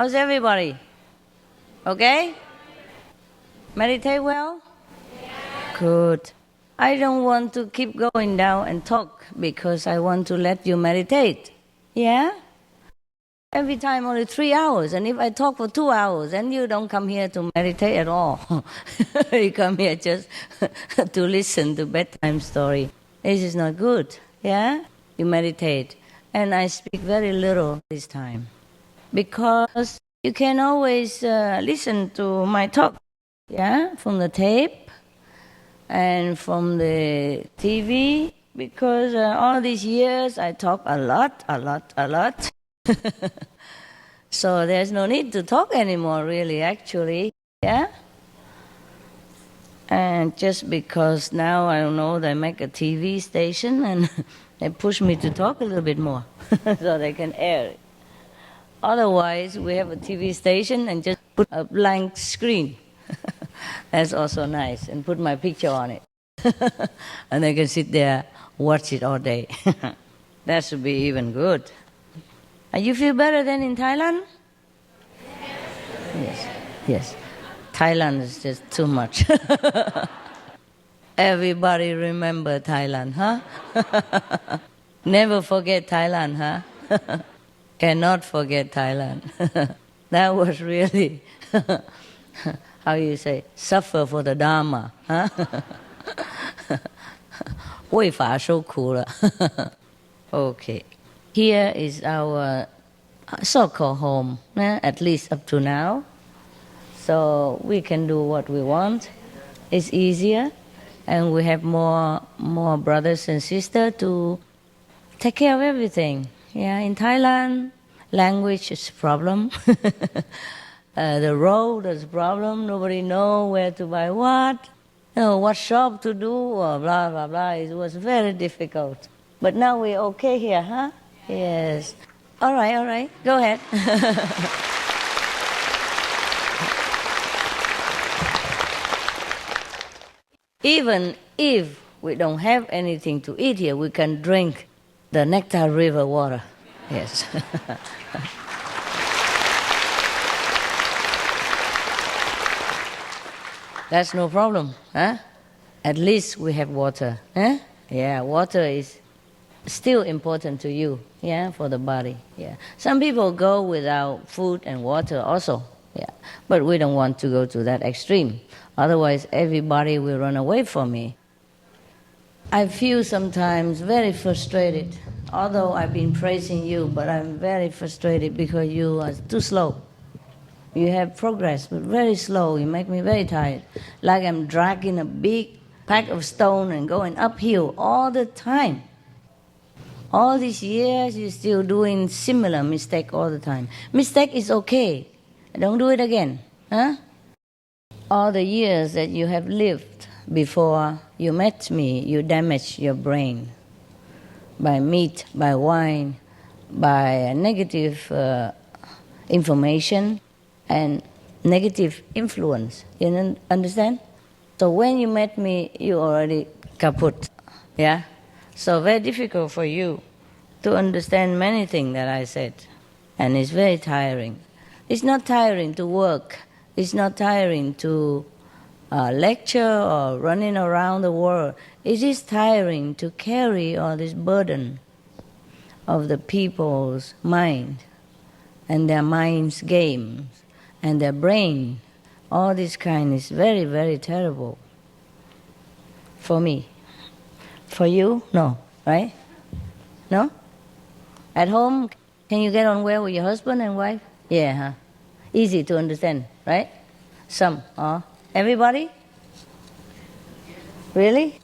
How's everybody? Okay? Meditate well? Good. I don't want to keep going down and talk because I want to let you meditate. Yeah? Every time only 3 hours, and if I talk for 2 hours, then you don't come here to meditate at all. You come here just to listen to bedtime story. This is not good. Yeah? You meditate. And I speak very little this time. Because you can always listen to my talk. Yeah? From the tape and from the TV. Because all these years I talk a lot. So there's no need to talk anymore, really, actually. Yeah? And just because now, I don't know, they make a TV station and they push me to talk a little bit more so they can air it. Otherwise, we have a TV station and just put a blank screen. That's also nice, and put my picture on it. And they can sit there, watch it all day. That should be even good. You feel better than in Thailand? Yes. Thailand is just too much. Everybody remember Thailand, huh? Never forget Thailand, huh? Cannot forget Thailand. That was really, how you say, suffer for the Dharma, huh? 为法受苦了. Okay. Here is our so-called home, at least up to now. So we can do what we want. It's easier, and we have more brothers and sisters to take care of everything. Yeah, in Thailand, language is a problem. The road is a problem. Nobody knows where to buy what, what shop to do, or blah, blah, blah. It was very difficult. But now we're okay here, huh? Yes. All right. Go ahead. Even if we don't have anything to eat here, we can drink the Nectar River water. Yes. That's no problem, huh? At least we have water, huh? Yeah, water is still important to you, yeah, for the body, yeah. Some people go without food and water also, yeah. But we don't want to go to that extreme. Otherwise, everybody will run away from me. I feel sometimes very frustrated. Although I've been praising you, but I'm very frustrated because you are too slow. You have progress, but very slow. You make me very tired. Like I'm dragging a big pack of stone and going uphill all the time. All these years, you're still doing similar mistake all the time. Mistake is okay. Don't do it again, huh? All the years that you have lived before you met me, you damaged your brain by meat, by wine, by negative information and negative influence. You understand? So when you met me, you already kaput, yeah? So very difficult for you to understand many things that I said. And it's very tiring. It's not tiring to work. It's not tiring to lecture or running around the world. It is tiring to carry all this burden of the people's mind and their mind's games and their brain. All this kind is very, very terrible for me. For you, no, right? No? At home, can you get on well with your husband and wife? Yeah, huh? Easy to understand, right? Some, everybody? Really?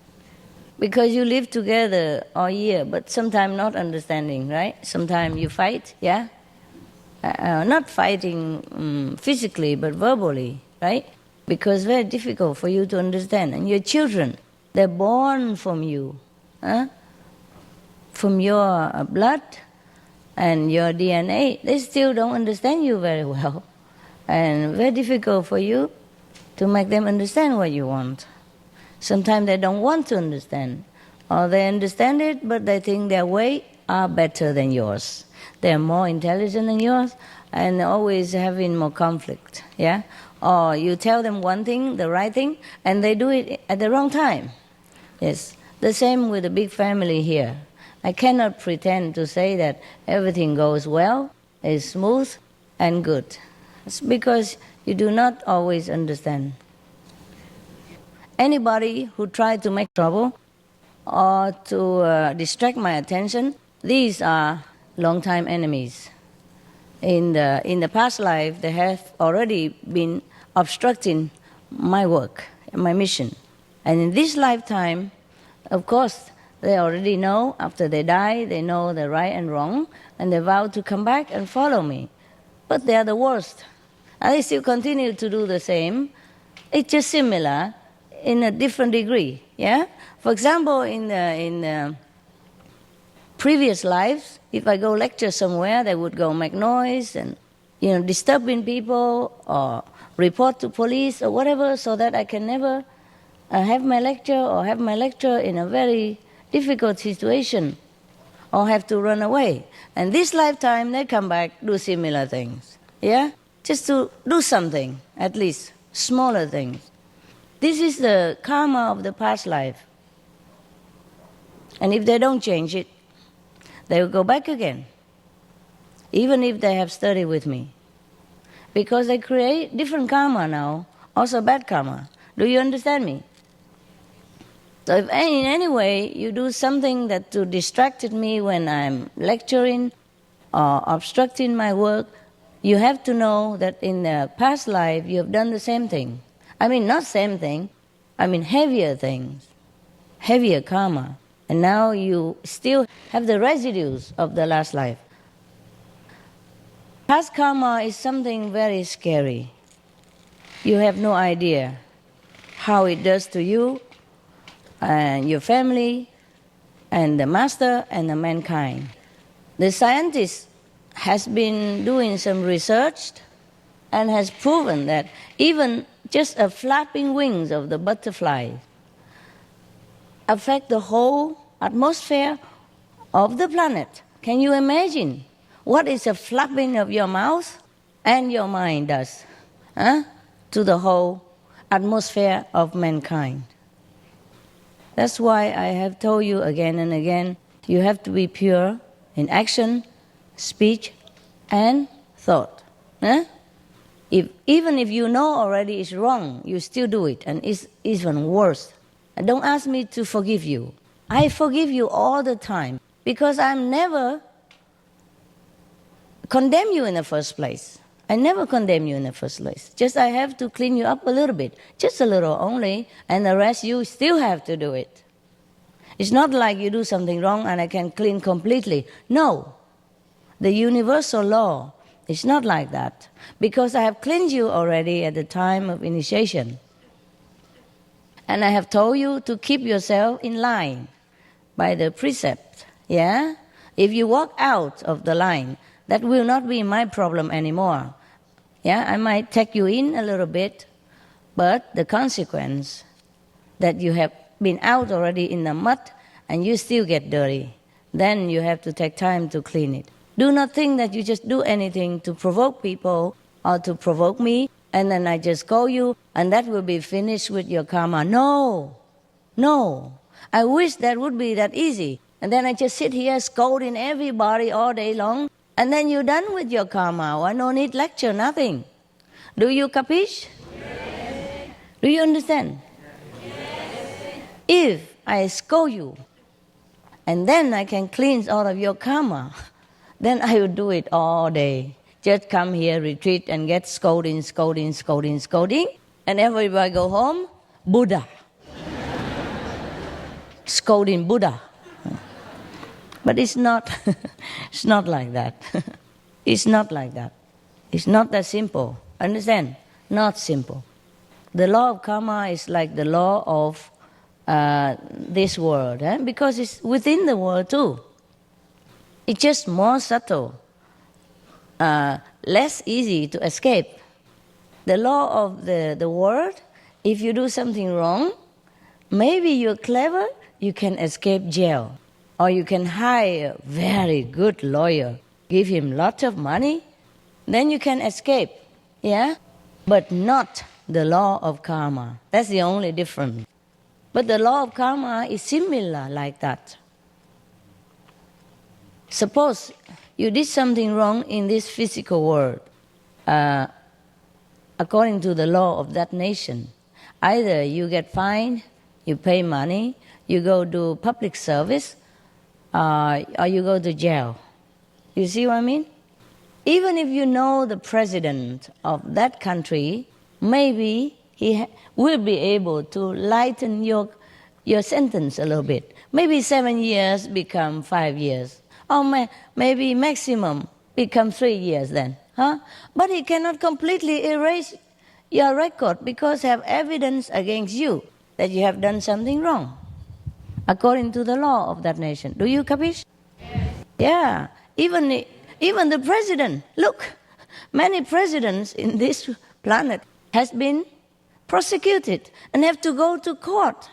Because you live together all year, but sometimes not understanding, right? Sometimes you fight, yeah? Not fighting physically, but verbally, right? Because it's very difficult for you to understand. And your children, they're born from you, from your blood and your DNA. They still don't understand you very well. And very difficult for you to make them understand what you want. Sometimes they don't want to understand. Or they understand it, but they think their way are better than yours. They're more intelligent than yours, and always having more conflict, yeah? Or you tell them one thing, the right thing, and they do it at the wrong time. Yes, the same with a big family here. I cannot pretend to say that everything goes well, is smooth and good. It's because you do not always understand. Anybody who tries to make trouble or to distract my attention, these are long-time enemies. In the past life, they have already been obstructing my work, my mission. And in this lifetime, of course, they already know, after they die, they know the right and wrong, and they vow to come back and follow me. But they are the worst. And they still continue to do the same. It's just similar in a different degree, yeah? For example, in previous lives, if I go lecture somewhere, they would go make noise and, disturbing people or report to police or whatever, so that I can never have my lecture or have my lecture in a very difficult situation or have to run away. And this lifetime, they come back, do similar things, yeah? Just to do something, at least, smaller things. This is the karma of the past life. And if they don't change it, they will go back again, even if they have studied with me. Because they create different karma now, also bad karma. Do you understand me? So if in any way you do something that to distract me when I'm lecturing or obstructing my work, you have to know that in the past life you have done the same thing. I mean, not same thing, I mean heavier things, heavier karma. And now you still have the residues of the last life. Past karma is something very scary. You have no idea how it does to you and your family and the master and the mankind. The scientist has been doing some research and has proven that even just a flapping wings of the butterfly affect the whole atmosphere of the planet. Can you imagine what is a flapping of your mouth and your mind does to the whole atmosphere of mankind? That's why I have told you again and again, you have to be pure in action, speech, and thought. Even if you know already it's wrong, you still do it, and it's even worse. And don't ask me to forgive you. I forgive you all the time, because I never condemn you in the first place. I never condemn you in the first place. Just I have to clean you up a little bit, just a little only, and the rest you still have to do it. It's not like you do something wrong and I can clean completely. No. The universal law is not like that, because I have cleansed you already at the time of initiation. And I have told you to keep yourself in line by the precept, yeah? If you walk out of the line, that will not be my problem anymore. Yeah, I might take you in a little bit, but the consequence that you have been out already in the mud and you still get dirty, then you have to take time to clean it. Do not think that you just do anything to provoke people or to provoke me, and then I just call you and that will be finished with your karma. No. I wish that would be that easy. And then I just sit here scolding everybody all day long, and then you're done with your karma. I no need lecture, nothing. Do you capiche? Yes. Do you understand? Yes. If I scold you, and then I can cleanse all of your karma, then I will do it all day. Just come here, retreat, and get scolding, and everybody go home, Buddha. Scolding Buddha. But it's not, it's not like that. It's not like that. It's not that simple. Understand? Not simple. The law of karma is like the law of this world, because it's within the world too. It's just more subtle, less easy to escape. The law of the world, if you do something wrong, maybe you're clever, you can escape jail. Or you can hire a very good lawyer, give him lots of money, then you can escape, yeah? But not the law of karma. That's the only difference. But the law of karma is similar like that. Suppose you did something wrong in this physical world, according to the law of that nation. Either you get fined, you pay money, you go do public service, or you go to jail. You see what I mean? Even if you know the president of that country, maybe he will be able to lighten your sentence a little bit. Maybe 7 years become 5 years. Or maybe maximum become 3 years then. Huh? But he cannot completely erase your record because have evidence against you that you have done something wrong, according to the law of that nation. Do you capish? Yeah. Even the president, look, many presidents in this planet has been prosecuted and have to go to court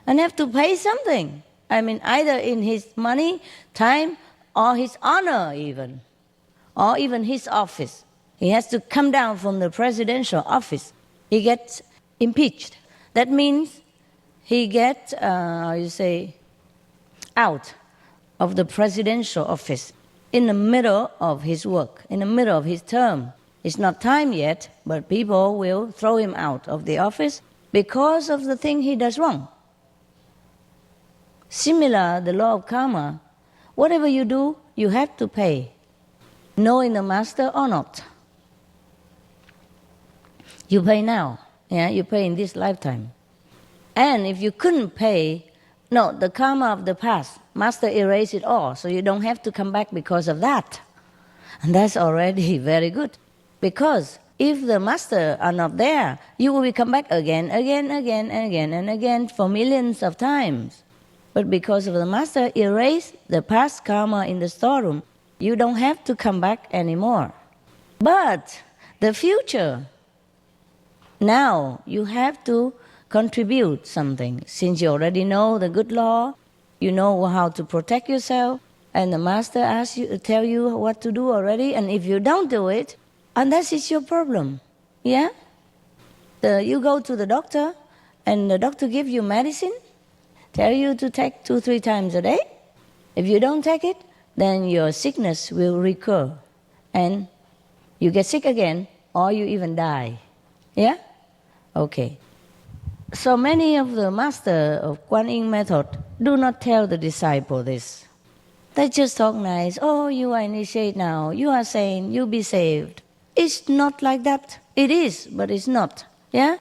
and have to pay something. I mean, either in his money, time, or his honor even, or even his office. He has to come down from the presidential office. He gets impeached. That means he gets, out of the presidential office in the middle of his work, in the middle of his term. It's not time yet, but people will throw him out of the office because of the thing he does wrong. Similar, the law of karma, whatever you do, you have to pay, knowing the master or not. You pay now, yeah, you pay in this lifetime. And if you couldn't pay, no, the karma of the past, master erased it all, so you don't have to come back because of that. And that's already very good. Because if the master are not there, you will come back again and again for millions of times. But because of the master erased the past karma in the storeroom, you don't have to come back anymore. But the future, now you have to contribute something. Since you already know the good law, you know how to protect yourself, and the master asks you, tell you what to do already, and if you don't do it, and that is your problem. Yeah? You go to the doctor, and the doctor gives you medicine, tell you to take 2-3 times a day. If you don't take it, then your sickness will recur, and you get sick again, or you even die. Yeah? Okay. So many of the master of Kuan Yin method do not tell the disciple this. They just talk nice. Oh, you are initiate now. You are saying you be saved. It's not like that. It is, but it's not. Yeah?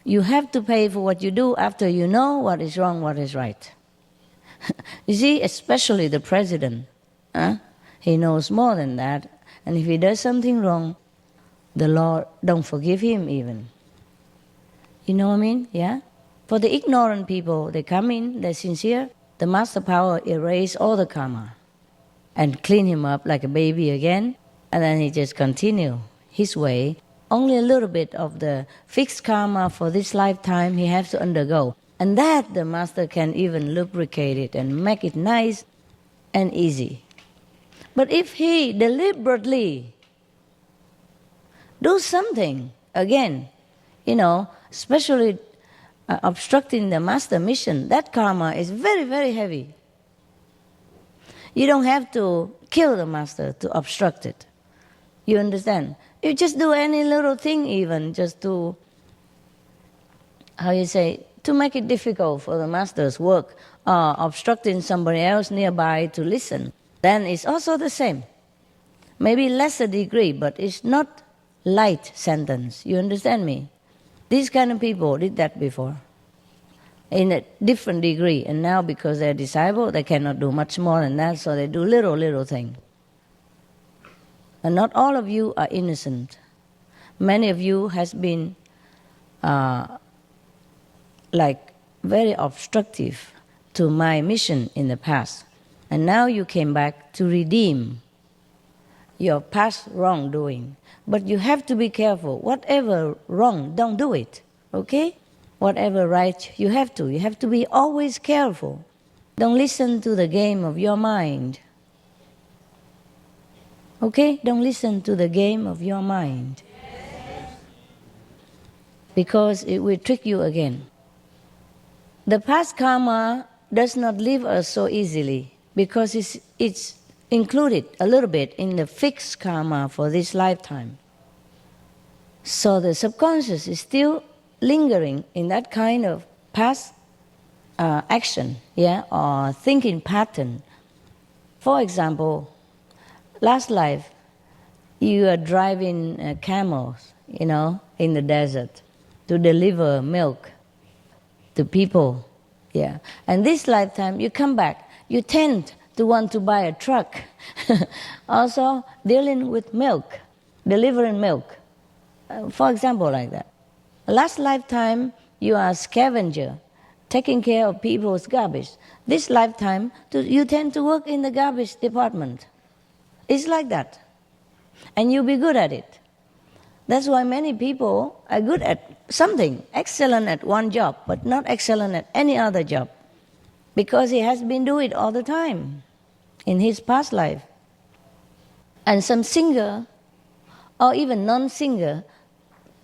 You have to pay for what you do after you know what is wrong, what is right. You see, especially the president. He knows more than that. And if he does something wrong, the Lord don't forgive him even. You know what I mean? Yeah? For the ignorant people, they come in, they're sincere. The master power erase all the karma and clean him up like a baby again. And then he just continue his way. Only a little bit of the fixed karma for this lifetime he has to undergo. And that the master can even lubricate it and make it nice and easy. But if he deliberately do something, again, especially obstructing the master mission, that karma is very, very heavy. You don't have to kill the master to obstruct it. You understand? You just do any little thing even, just to, to make it difficult for the master's work, or obstructing somebody else nearby to listen, then it's also the same. Maybe lesser degree, but it's not light sentence. You understand me? These kind of people did that before in a different degree, and now because they're disabled, they cannot do much more than that, so they do little thing. And not all of you are innocent. Many of you has been very obstructive to my mission in the past, and now you came back to redeem your past wrongdoing. But you have to be careful. Whatever wrong, don't do it. Okay? Whatever right, you have to. You have to be always careful. Don't listen to the game of your mind. Okay? Don't listen to the game of your mind, because it will trick you again. The past karma does not leave us so easily, because it's included a little bit in the fixed karma for this lifetime. So the subconscious is still lingering in that kind of past action, or thinking pattern. For example, last life, you are driving camels, in the desert to deliver milk to people. Yeah. And this lifetime, you come back, you tend to want to buy a truck, also dealing with milk, delivering milk. For example, like that. Last lifetime, you are a scavenger, taking care of people's garbage. This lifetime, you tend to work in the garbage department. It's like that. And you'll be good at it. That's why many people are good at something, excellent at one job, but not excellent at any other job, because he has been doing it all the time in his past life. And some singer, or even non-singer,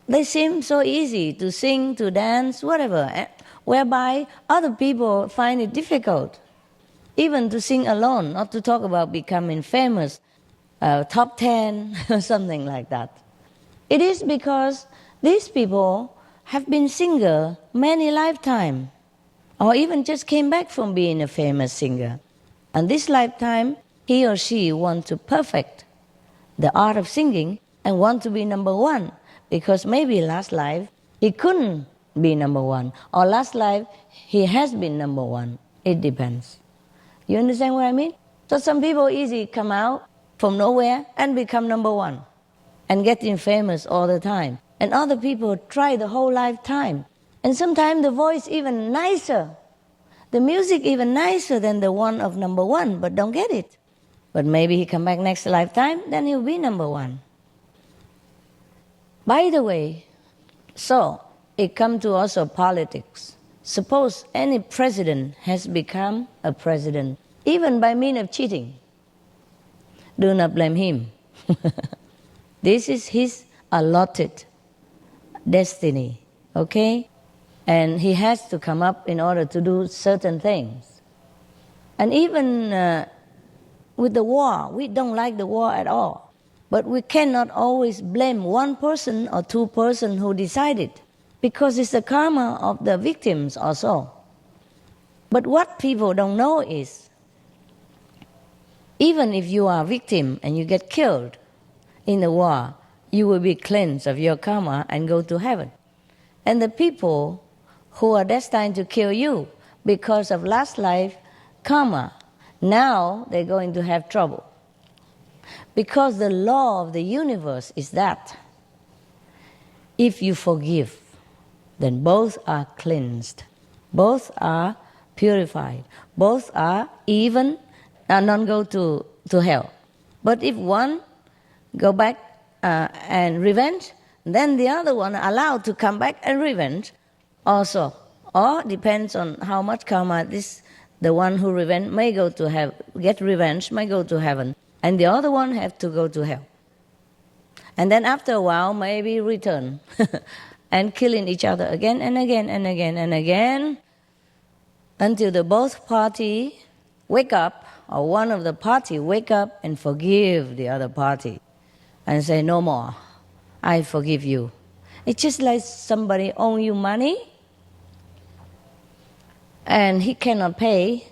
they seem so easy to sing, to dance, whatever, whereby other people find it difficult, even to sing alone, not to talk about becoming famous, top 10, or something like that. It is because these people have been singer many lifetimes, or even just came back from being a famous singer. And this lifetime, he or she wants to perfect the art of singing and want to be number one, because maybe last life he couldn't be number one, or last life he has been number one. It depends. You understand what I mean? So some people easily come out from nowhere and become number one and getting famous all the time. And other people try the whole lifetime. And sometimes the voice even nicer, the music even nicer than the one of number one, but don't get it. But maybe he come back next lifetime, then he'll be number one. By the way, so it comes to also politics. Suppose any president has become a president, even by means of cheating. Do not blame him. This is his allotted destiny, okay? And he has to come up in order to do certain things. And even with the war, we don't like the war at all. But we cannot always blame one person or two persons who decided, because it's the karma of the victims also. But what people don't know is, even if you are a victim and you get killed in the war, you will be cleansed of your karma and go to heaven. And the people who are destined to kill you because of last life karma, now they're going to have trouble. Because the law of the universe is that if you forgive, then both are cleansed, both are purified, both are even, not go to hell. But if one go back and revenge, then the other one allowed to come back and revenge also. Or depends on how much karma the one who revenge may go to get revenge, may go to heaven, and the other one have to go to hell. And then after a while, maybe return and killing each other again and again and again and again, until the both party wake up, or one of the party wake up and forgive the other party and say, no more, I forgive you. It's just like somebody owe you money and he cannot pay,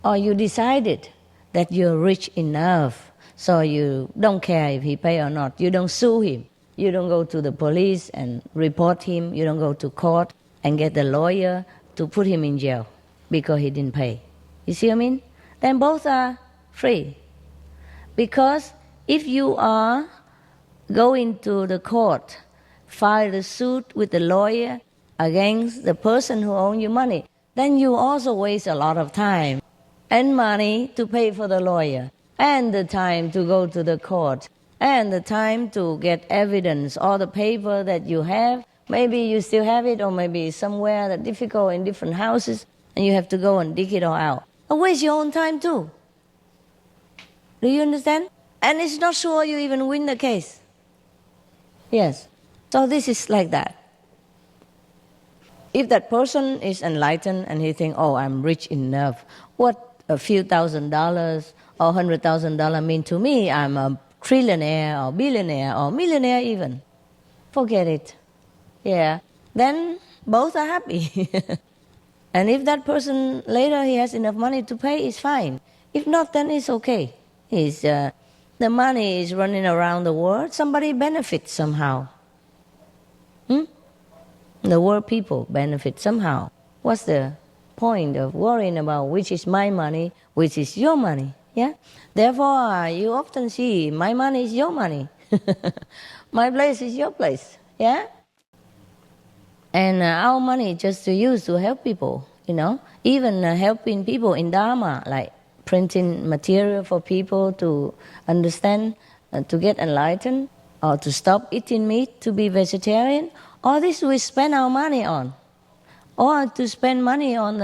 or you decided that you're rich enough, so you don't care if he pay or not. You don't sue him. You don't go to the police and report him. You don't go to court and get the lawyer to put him in jail because he didn't pay. You see what I mean? Then both are free. Because if you are going to the court, file a suit with the lawyer against the person who owes you money, then you also waste a lot of time and money to pay for the lawyer, and the time to go to the court, and the time to get evidence, all the paper that you have. Maybe you still have it, or maybe somewhere that's difficult in different houses, and you have to go and dig it all out. Or waste your own time too. Do you understand? And it's not sure you even win the case. Yes. So this is like that. If that person is enlightened and he thinks, oh, I'm rich enough, what a few $1,000s or $100,000 mean to me? I'm a trillionaire or billionaire or millionaire even. Forget it. Yeah. Then both are happy. And if that person later he has enough money to pay, it's fine. If not, then it's okay. The money is running around the world. Somebody benefits somehow. The world people benefit somehow. What's the point of worrying about which is my money, which is your money? Yeah. Therefore, you often see my money is your money, my place is your place. Yeah. And our money is just to use to help people. Even helping people in Dharma, like printing material for people to understand, to get enlightened, or to stop eating meat, to be vegetarian. All this we spend our money on. Or to spend money on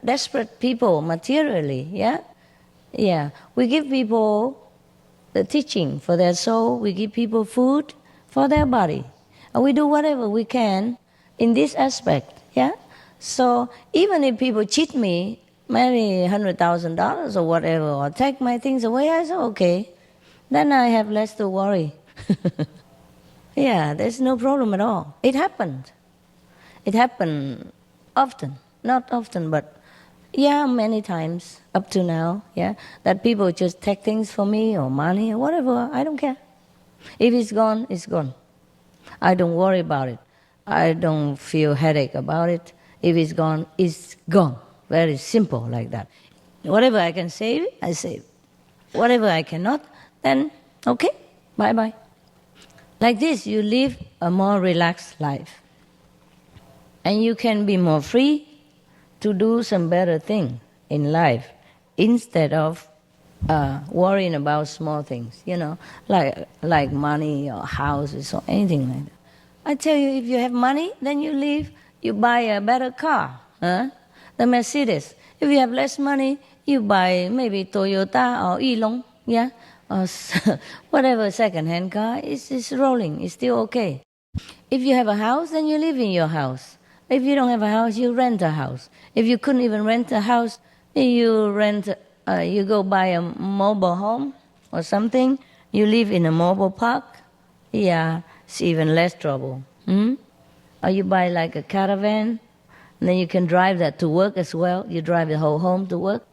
desperate people materially, yeah? Yeah. We give people the teaching for their soul. We give people food for their body. And we do whatever we can in this aspect, yeah? So even if people cheat me, maybe $100,000 or whatever, or take my things away, I say, okay, then I have less to worry. Yeah, there's no problem at all. It happened. It happened often. Not often, but yeah, many times up to now, yeah, that people just take things for me or money or whatever. I don't care. If it's gone, it's gone. I don't worry about it. I don't feel headache about it. If it's gone, it's gone. Very simple like that. Whatever I can save, I save. Whatever I cannot, then okay, bye-bye. Like this, you live a more relaxed life. And you can be more free to do some better thing in life instead of worrying about small things, like money or houses or anything like that. I tell you, if you have money, then you buy a better car, the Mercedes. If you have less money, you buy maybe Toyota or Elong, yeah, or whatever second-hand car. It's rolling, it's still okay. If you have a house, then you live in your house. If you don't have a house, you rent a house. If you couldn't even rent a house, you go buy a mobile home or something. You live in a mobile park. Yeah, it's even less trouble. Or you buy like a caravan, and then you can drive that to work as well. You drive the whole home to work.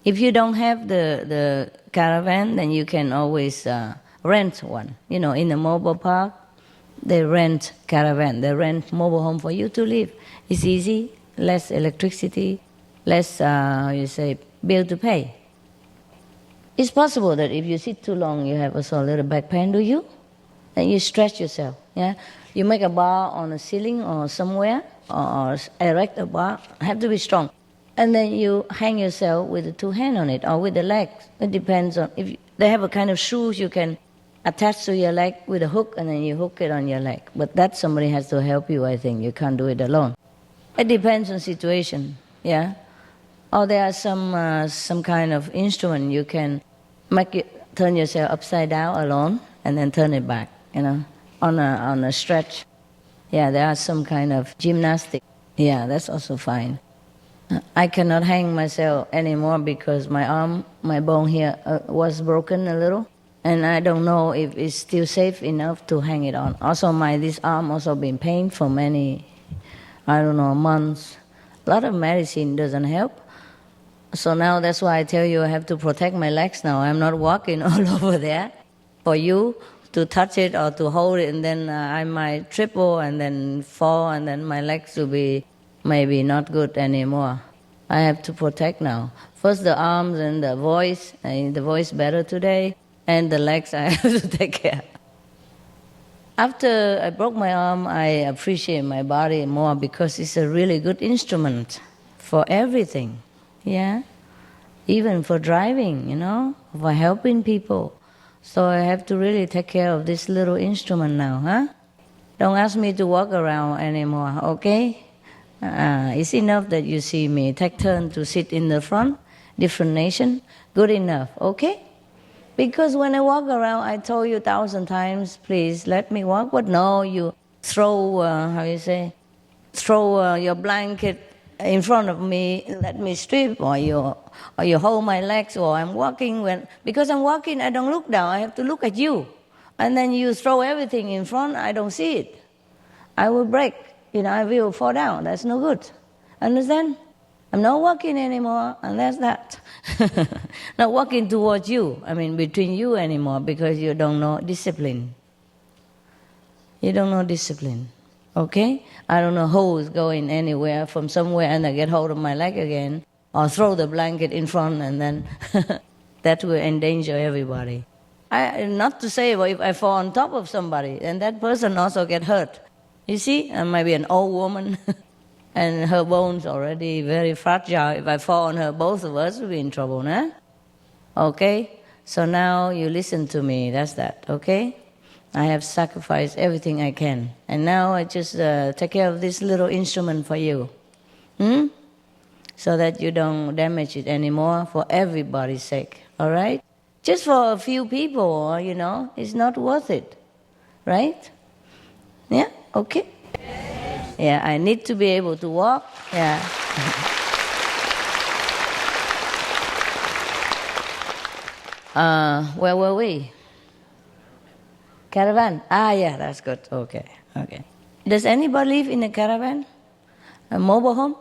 If you don't have the caravan, then you can always rent one. In the mobile park, they rent caravan. They rent mobile home for you to live. It's easy, less electricity, less, bill to pay. It's possible that if you sit too long, you have also a little back pain, do you? Then you stretch yourself, yeah? You make a bar on a ceiling or somewhere, or erect a bar, have to be strong. And then you hang yourself with the two hands on it, or with the legs. It depends on, if they have a kind of shoes you can attach to your leg with a hook, and then you hook it on your leg. But that somebody has to help you, I think. You can't do it alone. It depends on situation, yeah? Or there are some kind of instrument you can turn yourself upside down alone, and then turn it back, on a stretch. Yeah, there are some kind of gymnastic. Yeah, that's also fine. I cannot hang myself anymore because my bone here was broken a little, and I don't know if it's still safe enough to hang it on. Also, this arm also been pain for many, months. A lot of medicine doesn't help. So now that's why I tell you I have to protect my legs now. I'm not walking all over there for you to touch it or to hold it, and then I might triple and then fall, and then my legs will be maybe not good anymore. I have to protect now. First the arms and the voice. The voice better today, and the legs I have to take care. After I broke my arm, I appreciate my body more because it's a really good instrument for everything. Yeah, even for driving, for helping people. So I have to really take care of this little instrument now, huh? Don't ask me to walk around anymore, okay? It's enough that you see me take turn to sit in the front, different nation, good enough, okay? Because when I walk around, I told you 1,000 times, please let me walk. But no, you throw, throw your blanket in front of me, let me strip, or you hold my legs, or I'm walking. Because I'm walking, I don't look down, I have to look at you. And then you throw everything in front, I don't see it. I will break, I will fall down. That's no good. Understand? I'm not walking anymore, and that's that. Not walking towards you, between you anymore, because you don't know discipline. You don't know discipline, okay? I don't know who is going anywhere from somewhere and I get hold of my leg again, or throw the blanket in front, and then that will endanger everybody. Not to say, well, if I fall on top of somebody, then that person also get hurt. You see, I might be an old woman, and her bones already very fragile. If I fall on her, both of us will be in trouble, nah? Okay? So now you listen to me, that's that, okay? I have sacrificed everything I can. And now I just take care of this little instrument for you. So that you don't damage it anymore, for everybody's sake, all right? Just for a few people, it's not worth it, right? Yeah, okay? Yeah, I need to be able to walk, yeah. Where were we? Caravan? Yeah, that's good, okay. Does anybody live in a caravan? A mobile home?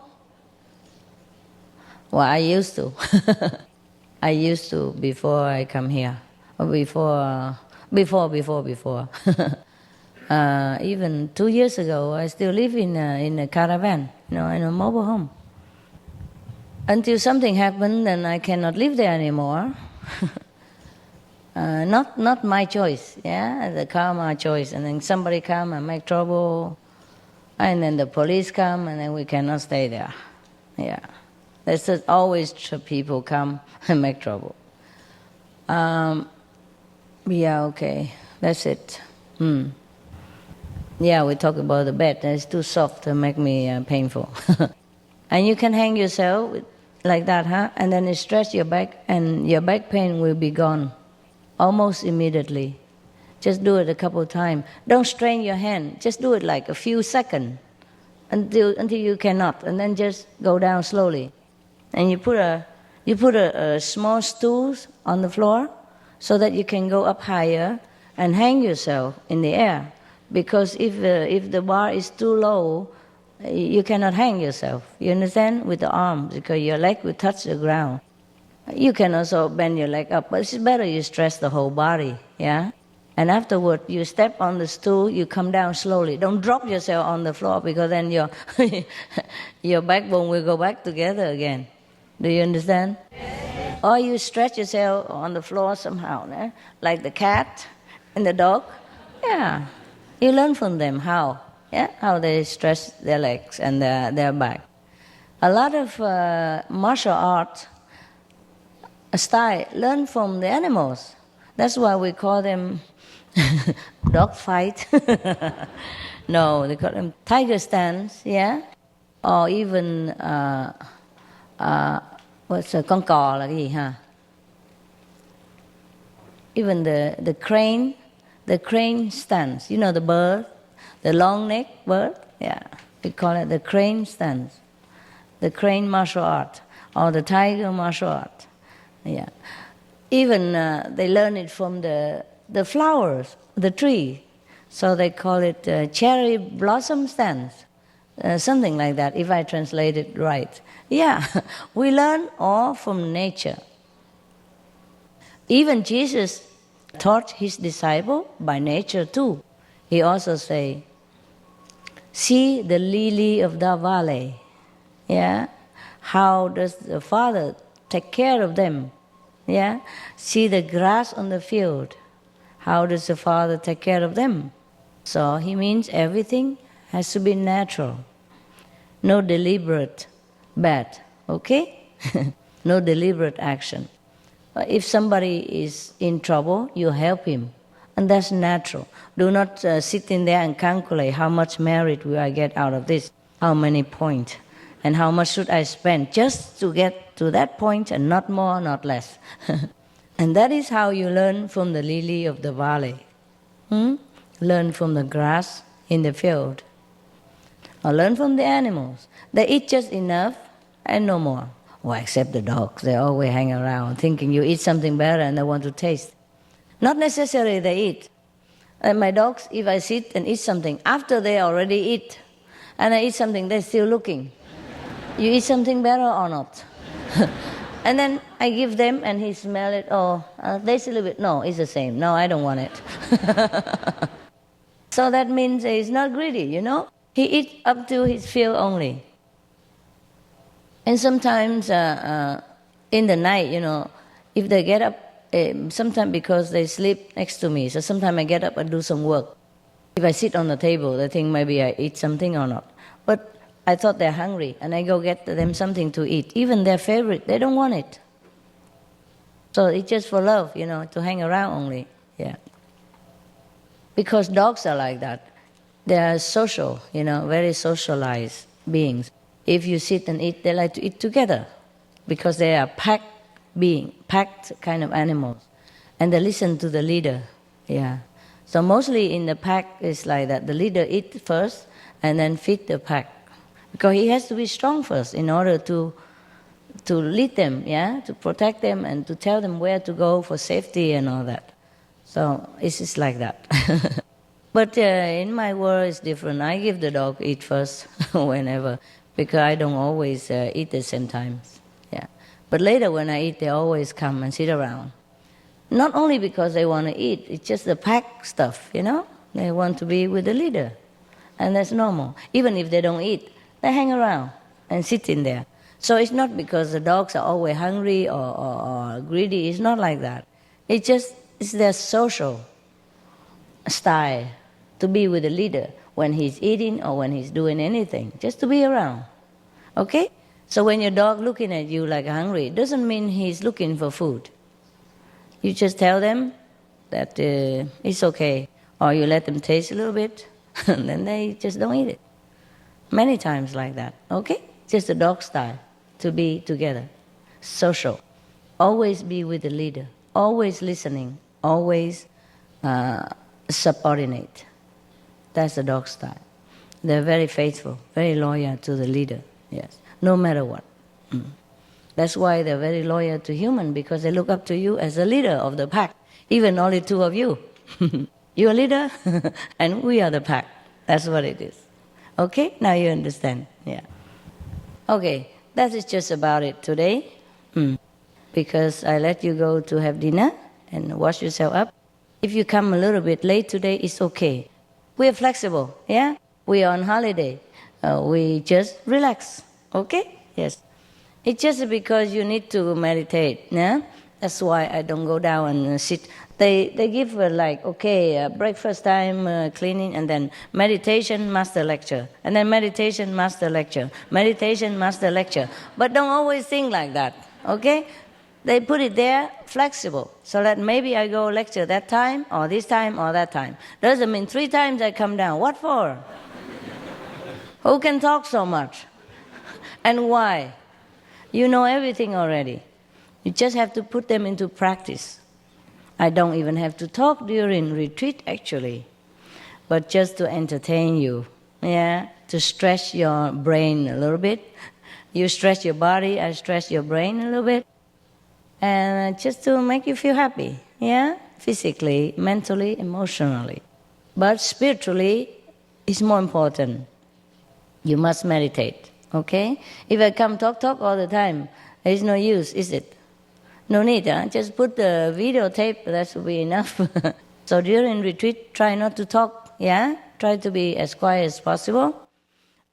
Well, I used to. I used to before I come here. Or before. Even 2 years ago, I still live in a caravan, in a mobile home. Until something happened, then I cannot live there anymore. Not my choice, yeah, the karma choice. And then somebody come and make trouble, and then the police come, and then we cannot stay there. Yeah. There's just always people come and make trouble. Yeah, okay, that's it. Yeah, we talk about the bed. It's too soft to make me painful. And you can hang yourself like that, huh? And then you stretch your back, and your back pain will be gone almost immediately. Just do it a couple of times. Don't strain your hand. Just do it like a few seconds until you cannot, and then just go down slowly. And you put a small stool on the floor so that you can go up higher and hang yourself in the air. Because if the bar is too low, you cannot hang yourself. You understand? With the arms, because your leg will touch the ground. You can also bend your leg up, but it's better you stretch the whole body, yeah? And afterward, you step on the stool, you come down slowly. Don't drop yourself on the floor, because then your backbone will go back together again. Do you understand? Yes. Or you stretch yourself on the floor somehow, like the cat and the dog. Yeah. You learn from them how they stretch their legs and their back. A lot of martial art style learn from the animals. That's why we call them dog fight. No, they call them tiger stance, yeah? Or even con cò là cái gì ha? Even the crane stance. You know the bird, the long neck bird? Yeah, we call it the crane stance. The crane martial art, or the tiger martial art. Yeah. Even they learn it from the flowers, the tree. So they call it cherry blossom stance. Something like that, if I translate it right. Yeah, we learn all from nature. Even Jesus taught his disciple by nature too. He also say, see the lily of the valley. Yeah, how does the Father take care of them? Yeah, see the grass on the field. How does the Father take care of them? So he means everything has to be natural. No deliberate bad, okay? No deliberate action. If somebody is in trouble, you help him. And that's natural. Do not sit in there and calculate how much merit will I get out of this, how many points. and how much should I spend just to get to that point and not more, not less. And that is how you learn from the lily of the valley. Learn from the grass in the field. Or learn from the animals. They eat just enough and no more. Well, except the dogs. They always hang around thinking you eat something better and they want to taste. Not necessarily they eat. And my dogs, if I sit and eat something, after they already eat, and I eat something, they're still looking. You eat something better or not? And then I give them and he smell it. Oh, taste a little bit. No, it's the same. No, I don't want it. So that means he's not greedy, you know. He eats up to his fill only. And sometimes in the night, you know, if they get up, sometimes because they sleep next to me, so sometimes I get up and do some work. If I sit on the table, they think maybe I eat something or not. But I thought they're hungry, and I go get them something to eat. Even their favorite, they don't want it. So it's just for love, you know, to hang around only. Yeah. Because dogs are like that. They are social, you know, very socialized beings. If you sit and eat, they like to eat together because they are packed kind of animals. And they listen to the leader. Yeah. So mostly in the pack, it's like that. The leader eats first and then feed the pack. Because he has to be strong first in order to lead them, yeah, to protect them and to tell them where to go for safety and all that. So it's just like that. But in my world, it's different. I give the dog eat first whenever, because I don't always eat at the same time. Yeah. But later when I eat, they always come and sit around. Not only because they want to eat, it's just the pack stuff, you know. They want to be with the leader. And that's normal. Even if they don't eat, they hang around and sit in there. So it's not because the dogs are always hungry or greedy. It's not like that. It's their social style to be with the leader when he's eating or when he's doing anything, just to be around. Okay? So when your dog looking at you like hungry, it doesn't mean he's looking for food. You just tell them that it's okay, or you let them taste a little bit, and then they just don't eat it. Many times like that, okay? Just the dog style, to be together, social. Always be with the leader, always listening, always subordinate. That's the dog style. They're very faithful, very loyal to the leader, yes, no matter what. That's why they're very loyal to human, because they look up to you as the leader of the pack, even only two of you. You're a leader, and we are the pack. That's what it is. Okay? Now you understand. Yeah. Okay, that is just about it today. Because I let you go to have dinner and wash yourself up. If you come a little bit late today, it's okay. We are flexible, yeah? We are on holiday. We just relax, okay? Yes. It's just because you need to meditate, yeah? That's why I don't go down and sit. They give breakfast time, cleaning, and then meditation, master lecture. And then meditation, master lecture. Meditation, master lecture. But don't always think like that, okay? They put it there flexible, so that maybe I go lecture that time, or this time, or that time. Doesn't mean 3 times I come down. What for? Who can talk so much? And why? You know everything already. You just have to put them into practice. I don't even have to talk during retreat, actually, but just to entertain you, yeah, to stretch your brain a little bit. You stretch your body, I stretch your brain a little bit, and just to make you feel happy, yeah, physically, mentally, emotionally. But spiritually, it's more important. You must meditate, okay? If I come talk all the time, there is no use, is it? No need, huh? Just put the videotape, that should be enough. So during retreat, try not to talk, yeah? Try to be as quiet as possible.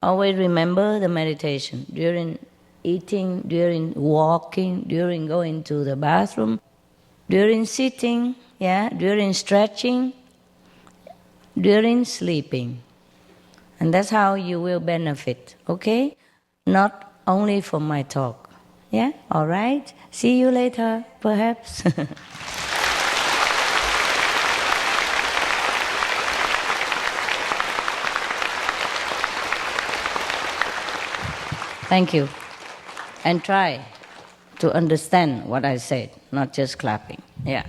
Always remember the meditation. During eating, during walking, during going to the bathroom, during sitting, yeah? During stretching, during sleeping. And that's how you will benefit, okay? Not only from my talk. Yeah? All right? See you later, perhaps. Thank you. And try to understand what I said, not just clapping. Yeah.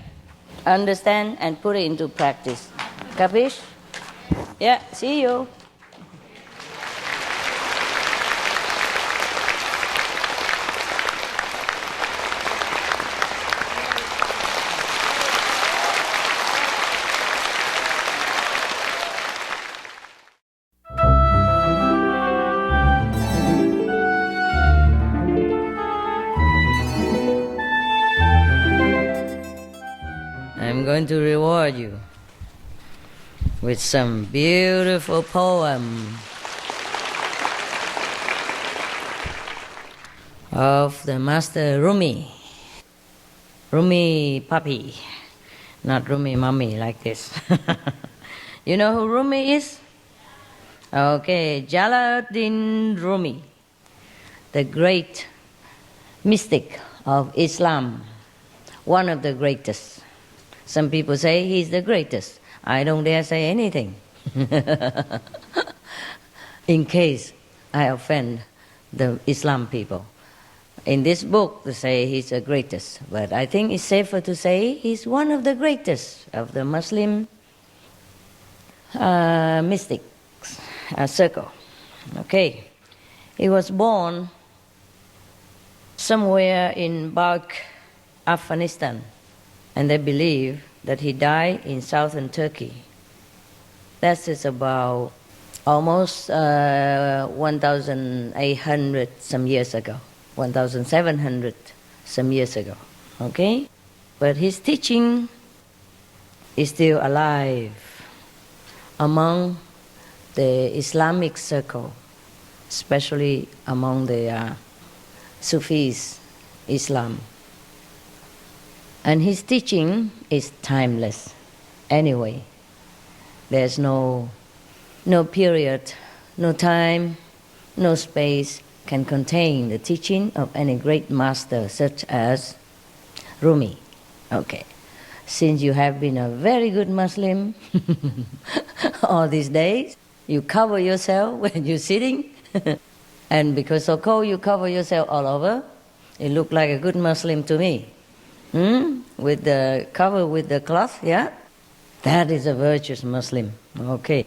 Understand and put it into practice. Capish? Yeah, see you. I'm going to reward you with some beautiful poem of the Master Rumi. Rumi Papi, not Rumi Mummy like this. You know who Rumi is? Okay, Jalaluddin Rumi, the great mystic of Islam, one of the greatest. Some people say he's the greatest. I don't dare say anything in case I offend the Islam people. In this book, they say he's the greatest, but I think it's safer to say he's one of the greatest of the Muslim mystics circle. Okay, he was born somewhere in Balkh, Afghanistan, and they believe that he died in southern Turkey. That is about almost 1,800 some years ago, 1,700 some years ago, okay? But his teaching is still alive among the Islamic circle, especially among the Sufis, Islam. And his teaching is timeless. Anyway, there's no period, no time, no space can contain the teaching of any great master such as Rumi. Okay, since you have been a very good Muslim all these days, you cover yourself when you're sitting, and because so cold, you cover yourself all over. You look like a good Muslim to me. With the cover with the cloth, yeah? That is a virtuous Muslim. Okay.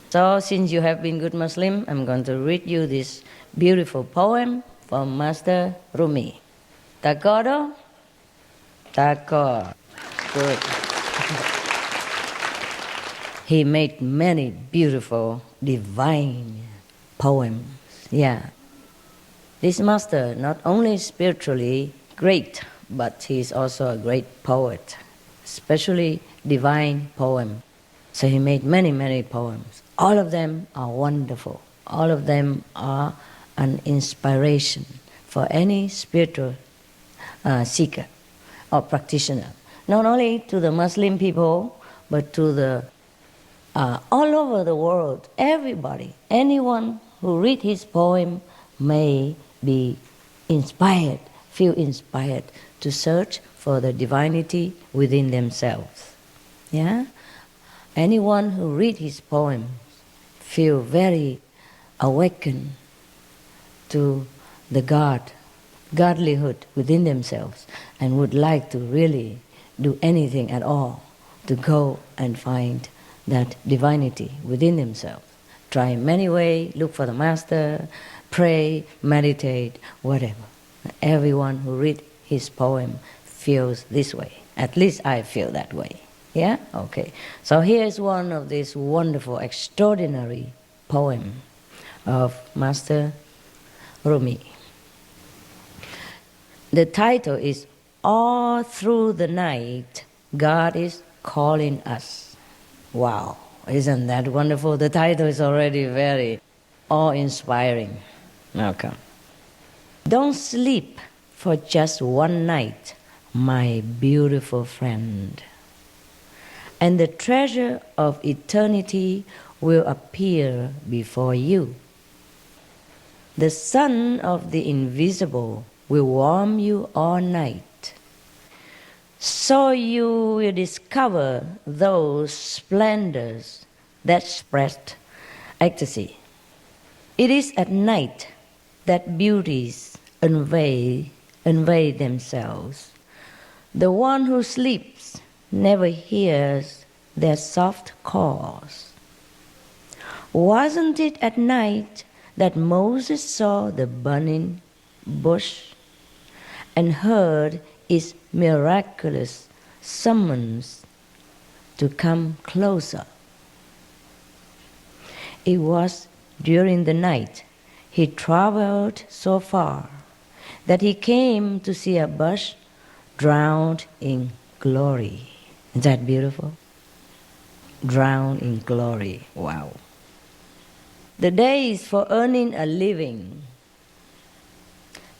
So since you have been good Muslim, I'm going to read you this beautiful poem from Master Rumi. D'accordo? D'accord. Good. He made many beautiful, divine poems. Yeah. This master not only spiritually great, but he is also a great poet, especially divine poem. So he made many, many poems. All of them are wonderful. All of them are an inspiration for any spiritual seeker or practitioner. Not only to the Muslim people, but to the all over the world, everybody, anyone who read his poem may be inspired, feel inspired to search for the divinity within themselves. Yeah? Anyone who read his poems feel very awakened to the godlyhood within themselves, and would like to really do anything at all to go and find that divinity within themselves. Try many ways, look for the master, pray, meditate, whatever. Everyone who reads his poem feels this way. At least I feel that way. Yeah? Okay. So here's one of these wonderful, extraordinary poem of Master Rumi. The title is All Through the Night, God is Calling Us. Wow, isn't that wonderful? The title is already very awe-inspiring. Okay. Don't sleep for just one night, my beautiful friend, and the treasure of eternity will appear before you. The sun of the invisible will warm you all night, so you will discover those splendors that spread ecstasy. It is at night that beauties unveil themselves. The one who sleeps never hears their soft calls. Wasn't it at night that Moses saw the burning bush and heard its miraculous summons to come closer? It was during the night he traveled so far that he came to see a bush drowned in glory. Isn't that beautiful? Drowned in glory. Wow. The day is for earning a living.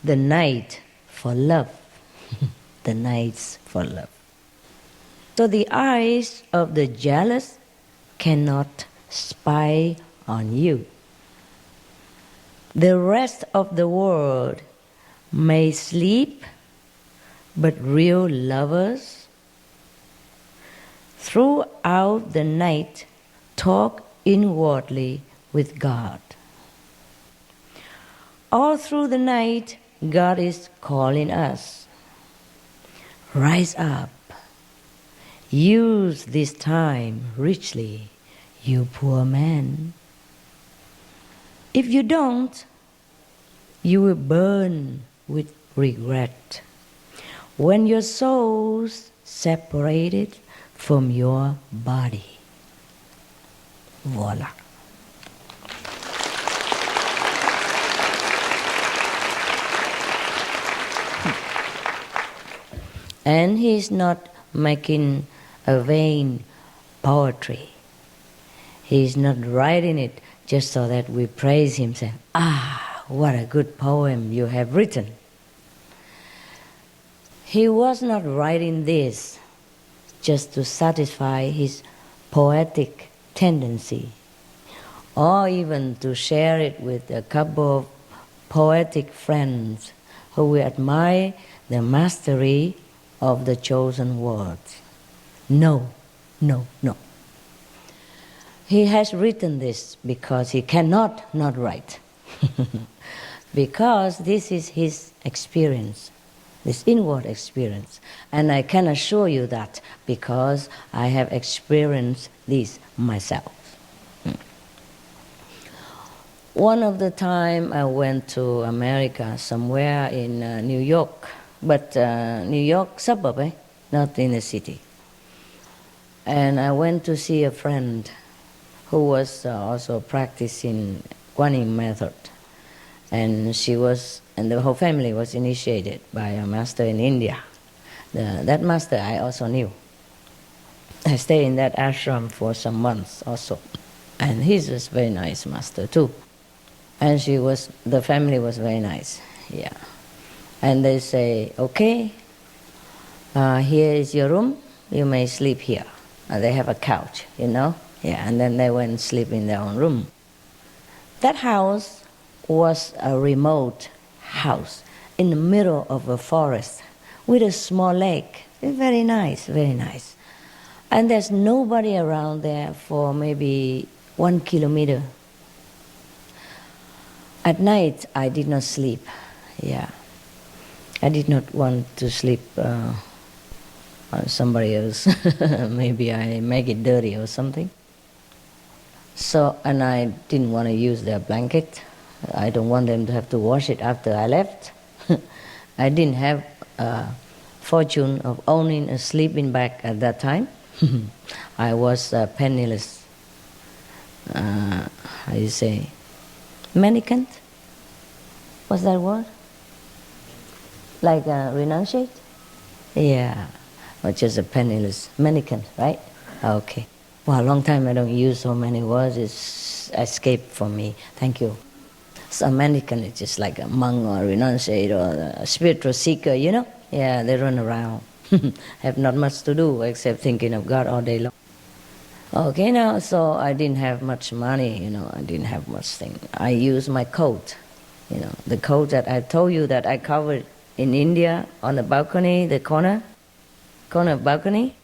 The night for love. The nights for love. So the eyes of the jealous cannot spy on you. The rest of the world may sleep, but real lovers throughout the night talk inwardly with God. All through the night, God is calling us. Rise up. Use this time richly, you poor man. If you don't, you will burn with regret when your soul's separated from your body. Voila. And he's not making a vain poetry. He's not writing it just so that we praise him, saying, what a good poem you have written. He was not writing this just to satisfy his poetic tendency, or even to share it with a couple of poetic friends who will admire the mastery of the chosen words. No, no, no. He has written this because he cannot not write. Because this is his experience, this inward experience. And I can assure you that because I have experienced this myself. One of the time I went to America, somewhere in New York, but New York suburb, not in the city. And I went to see a friend who was also practicing Guanyin method. And the whole family was initiated by a master in India. That master I also knew. I stayed in that ashram for some months also. And he's a very nice master too. And the family was very nice, yeah. And they say, okay, here is your room, you may sleep here. And they have a couch, yeah, and then they went and sleep in their own room. That house was a remote house in the middle of a forest with a small lake. Very nice, very nice. And there's nobody around there for maybe 1 kilometer. At night, I did not sleep, yeah. I did not want to sleep on somebody else. Maybe I make it dirty or something. So, and I didn't want to use their blanket. I don't want them to have to wash it after I left. I didn't have a fortune of owning a sleeping bag at that time. I was penniless. How do you say? Mendicant? What's that word? Like renunciate? Yeah, or just a penniless mendicant, right? Okay. Well, a long time I don't use so many words. It's escaped from me. Thank you. So a mendicant is just like a monk or a renunciate or a spiritual seeker, Yeah, they run around. Have not much to do except thinking of God all day long. Okay, now, so I didn't have much money, I didn't have much thing. I used my coat, the coat that I told you that I covered in India on the balcony, the corner balcony.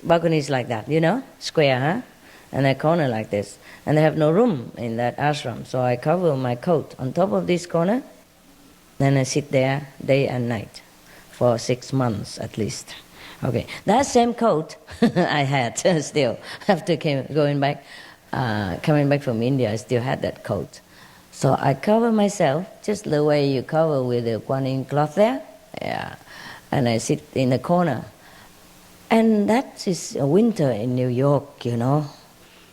Balcony is like that, square, huh? And a corner like this. And they have no room in that ashram, so I cover my coat on top of this corner Then I sit there day and night for 6 months at least. Okay, that same coat I had still after coming back from India. I still had that coat. So I cover myself just the way you cover with the guanyin cloth there. Yeah, and I sit in the corner. And that is a winter in New York,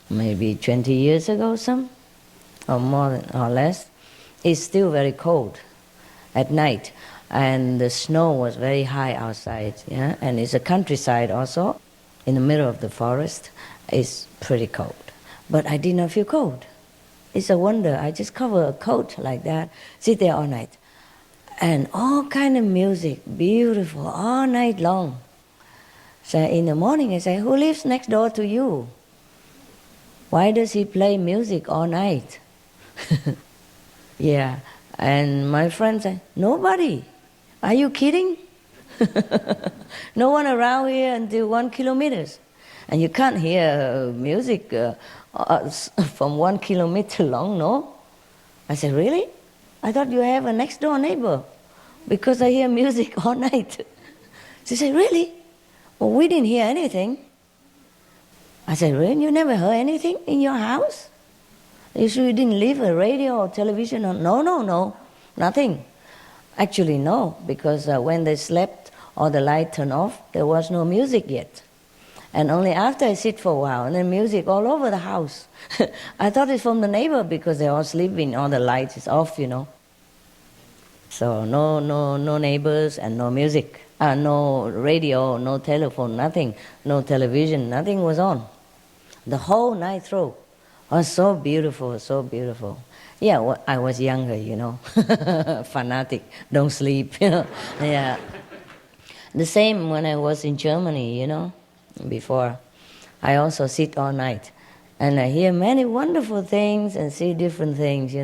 maybe 20 years ago, or more or less. It's still very cold at night, and the snow was very high outside. Yeah, and it's a countryside also, in the middle of the forest. It's pretty cold, but I did not feel cold. It's a wonder. I just cover a coat like that, sit there all night, and all kind of music, beautiful, all night long. So in the morning I say, who lives next door to you? Why does he play music all night? Yeah, and my friend said, nobody. Are you kidding? No one around here until 1 kilometer. And you can't hear music from 1 kilometer long, no? I said, really? I thought you have a next door neighbor because I hear music all night. She said, really? Well, we didn't hear anything. I said, really? You never heard anything in your house? You sure you didn't leave a radio or television? No, nothing. Actually, no, because when they slept or the light turned off, there was no music yet. And only after I sit for a while, and then music all over the house. I thought it's from the neighbor because they're all sleeping, all the lights is off, So no neighbors and no music. No radio, no telephone, nothing. No television, nothing was on. The whole night through. Oh, so beautiful, so beautiful. Yeah, well, I was younger, fanatic, don't sleep, Yeah. The same when I was in Germany, before. I also sit all night. And I hear many wonderful things and see different things,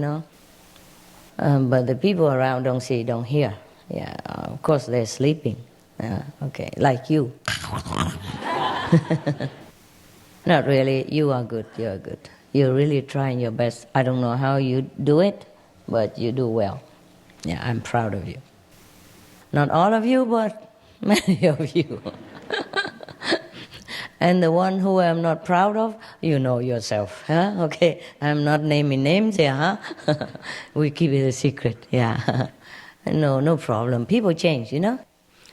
but the people around don't see, don't hear. Yeah, of course they're sleeping. Okay, like you. Not really, you are good, You're really trying your best. I don't know how you do it, but you do well. Yeah, I'm proud of you. Not all of you, but many of you. And the one who I'm not proud of, you know yourself. Huh? Okay, I'm not naming names here. Huh? We keep it a secret. Yeah. No problem. People change,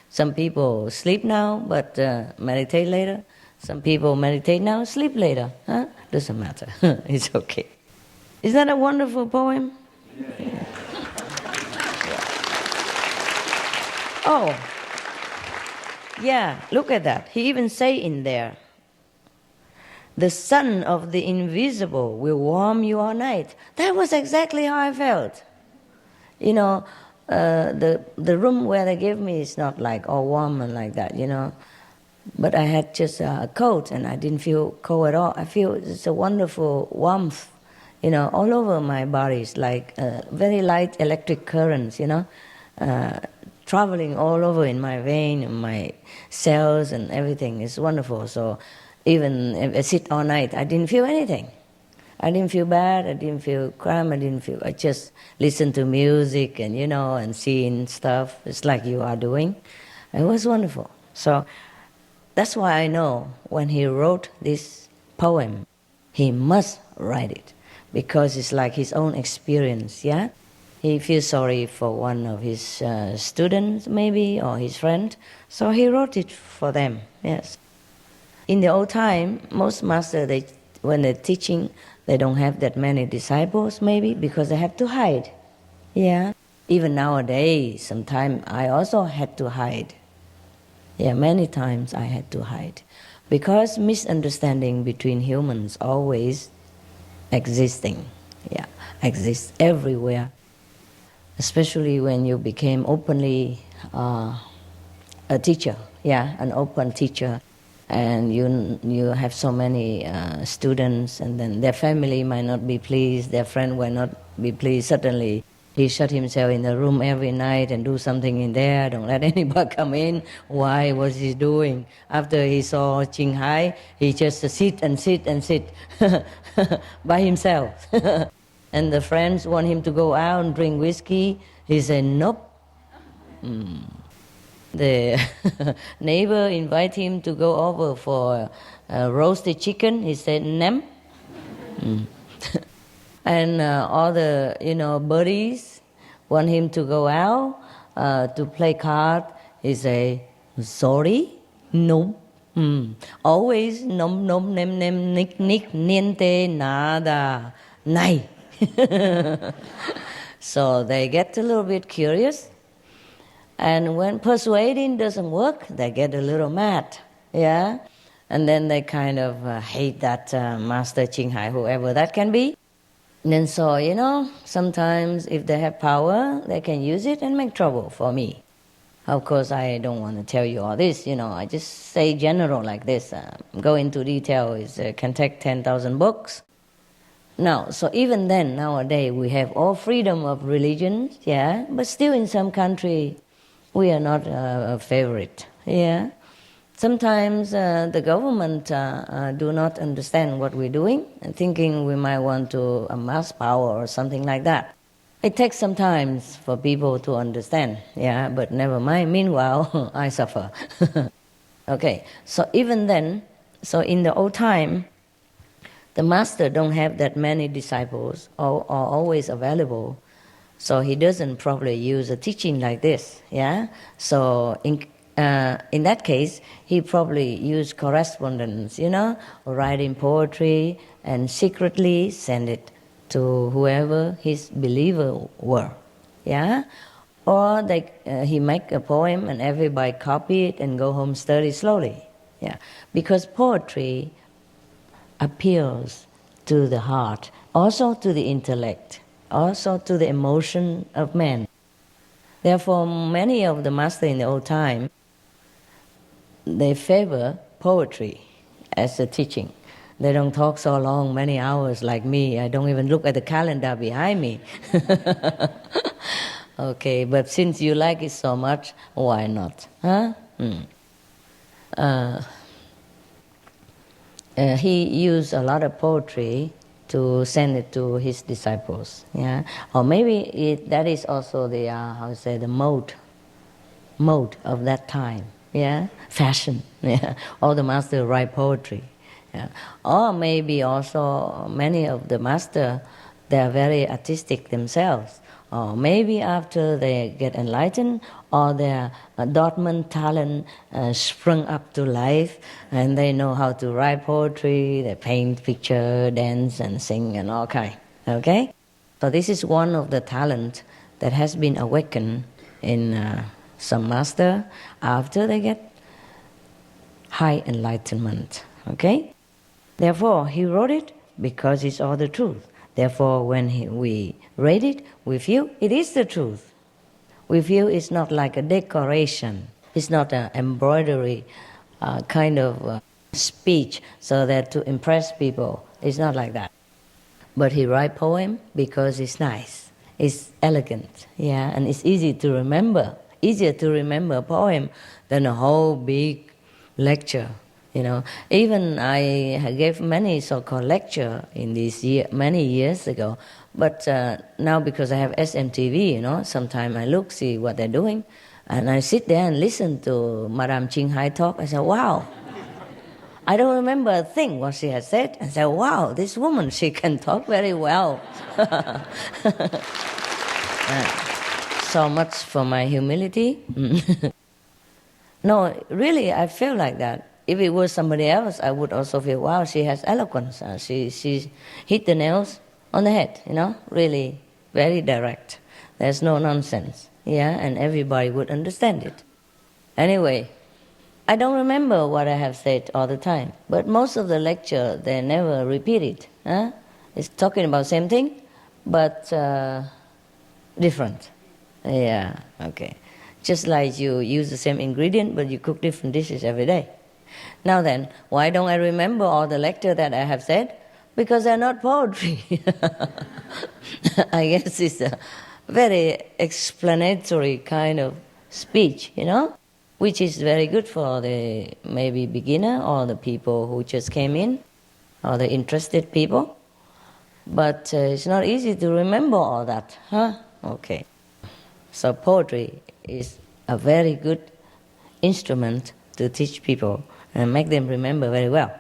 Some people sleep now, but meditate later. Some people meditate now, sleep later. Huh? Doesn't matter. It's okay. Is that a wonderful poem? Yeah. Oh, yeah, look at that. He even say in there, the sun of the invisible will warm you all night. That was exactly how I felt. The room where they gave me is not like all warm and like that, But I had just a coat and I didn't feel cold at all. I feel it's a wonderful warmth, all over my body. It's like very light electric currents, traveling all over in my vein, in my cells and everything. It's wonderful. So even if I sit all night, I didn't feel anything. I didn't feel bad, I didn't feel cramped, I just listened to music and, and seeing stuff. It's like you are doing. It was wonderful. So that's why I know when he wrote this poem, he must write it because it's like his own experience, yeah? He feels sorry for one of his students maybe or his friend, so he wrote it for them, yes. In the old time, most masters, when they're teaching, they don't have that many disciples maybe because they have to hide, yeah? Even nowadays, sometimes I also had to hide. Yeah, many times I had to hide. Because misunderstanding between humans always exists everywhere. Especially when you became openly a teacher, an open teacher. And you have so many students and then their family might not be pleased, their friend will not be pleased. Suddenly he shut himself in the room every night and do something in there, don't let anybody come in. Why was he doing? After he saw Qinghai, he just sit by himself. And the friends want him to go out and drink whiskey. He said, nope. The neighbor invited him to go over for roasted chicken. He said, nem. And all the buddies want him to go out to play card. He say, sorry, no. Always nom nom nem nem nick nick niente nada nay. So they get a little bit curious, and when persuading doesn't work, they get a little mad, yeah, and then they kind of hate that master Qinghai, whoever that can be. And then so sometimes if they have power, they can use it and make trouble for me. Of course, I don't want to tell you all this, I just say general like this. Go into detail, it can take 10,000 books. Now, so even then, nowadays, we have all freedom of religion, yeah, but still in some country, we are not a favorite, yeah. Sometimes the government do not understand what we're doing and thinking we might want to amass power or something like that. It takes some time for people to understand, yeah, but never mind. Meanwhile, I suffer. Okay, so even then, so in the old time, the master don't have that many disciples or always available, so he doesn't probably use a teaching like this, yeah. So in that case, he probably used correspondence, writing poetry and secretly send it to whoever his believer were, yeah? Or he make a poem and everybody copy it and go home study slowly, yeah? Because poetry appeals to the heart, also to the intellect, also to the emotion of man. Therefore, many of the masters in the old time, they favor poetry as a teaching. They don't talk so long, many hours like me. I don't even look at the calendar behind me. Okay, but since you like it so much, why not? Huh? He used a lot of poetry to send it to his disciples. Yeah, or maybe that is also the the mode of that time. Yeah, fashion. Yeah, all the masters write poetry. Yeah. Or maybe also many of the masters, they are very artistic themselves. Or maybe after they get enlightened, or their dormant talent sprung up to life, and they know how to write poetry, they paint picture, dance and sing and all kind. Okay? So this is one of the talent that has been awakened in some master after they get high enlightenment. Okay? Therefore, he wrote it because it's all the truth. Therefore, when we read it, we feel it is the truth. We feel it's not like a decoration. It's not an embroidery kind of speech so that to impress people. It's not like that. But he write poem because it's nice. It's elegant, yeah, and it's easy to remember. Easier to remember a poem than a whole big lecture. Even I gave many so-called lecture in this year, many years ago. But now because I have SMTV, sometimes I look, see what they're doing, and I sit there and listen to Madame Qinghai talk. I say, wow, I don't remember a thing what she has said. I say, wow, this woman, she can talk very well. So much for my humility. No, really, I feel like that. If it was somebody else, I would also feel, wow, she has eloquence. She hit the nails on the head, really very direct. There's no nonsense, yeah, and everybody would understand it. Anyway, I don't remember what I have said all the time, but most of the lecture, they never repeat it. Huh? It's talking about same thing, but different. Yeah, okay. Just like you use the same ingredient, but you cook different dishes every day. Now then, why don't I remember all the lecture that I have said? Because they're not poetry. I guess it's a very explanatory kind of speech, which is very good for the maybe beginner or the people who just came in or the interested people. But it's not easy to remember all that, huh? Okay. So poetry is a very good instrument to teach people and make them remember very well.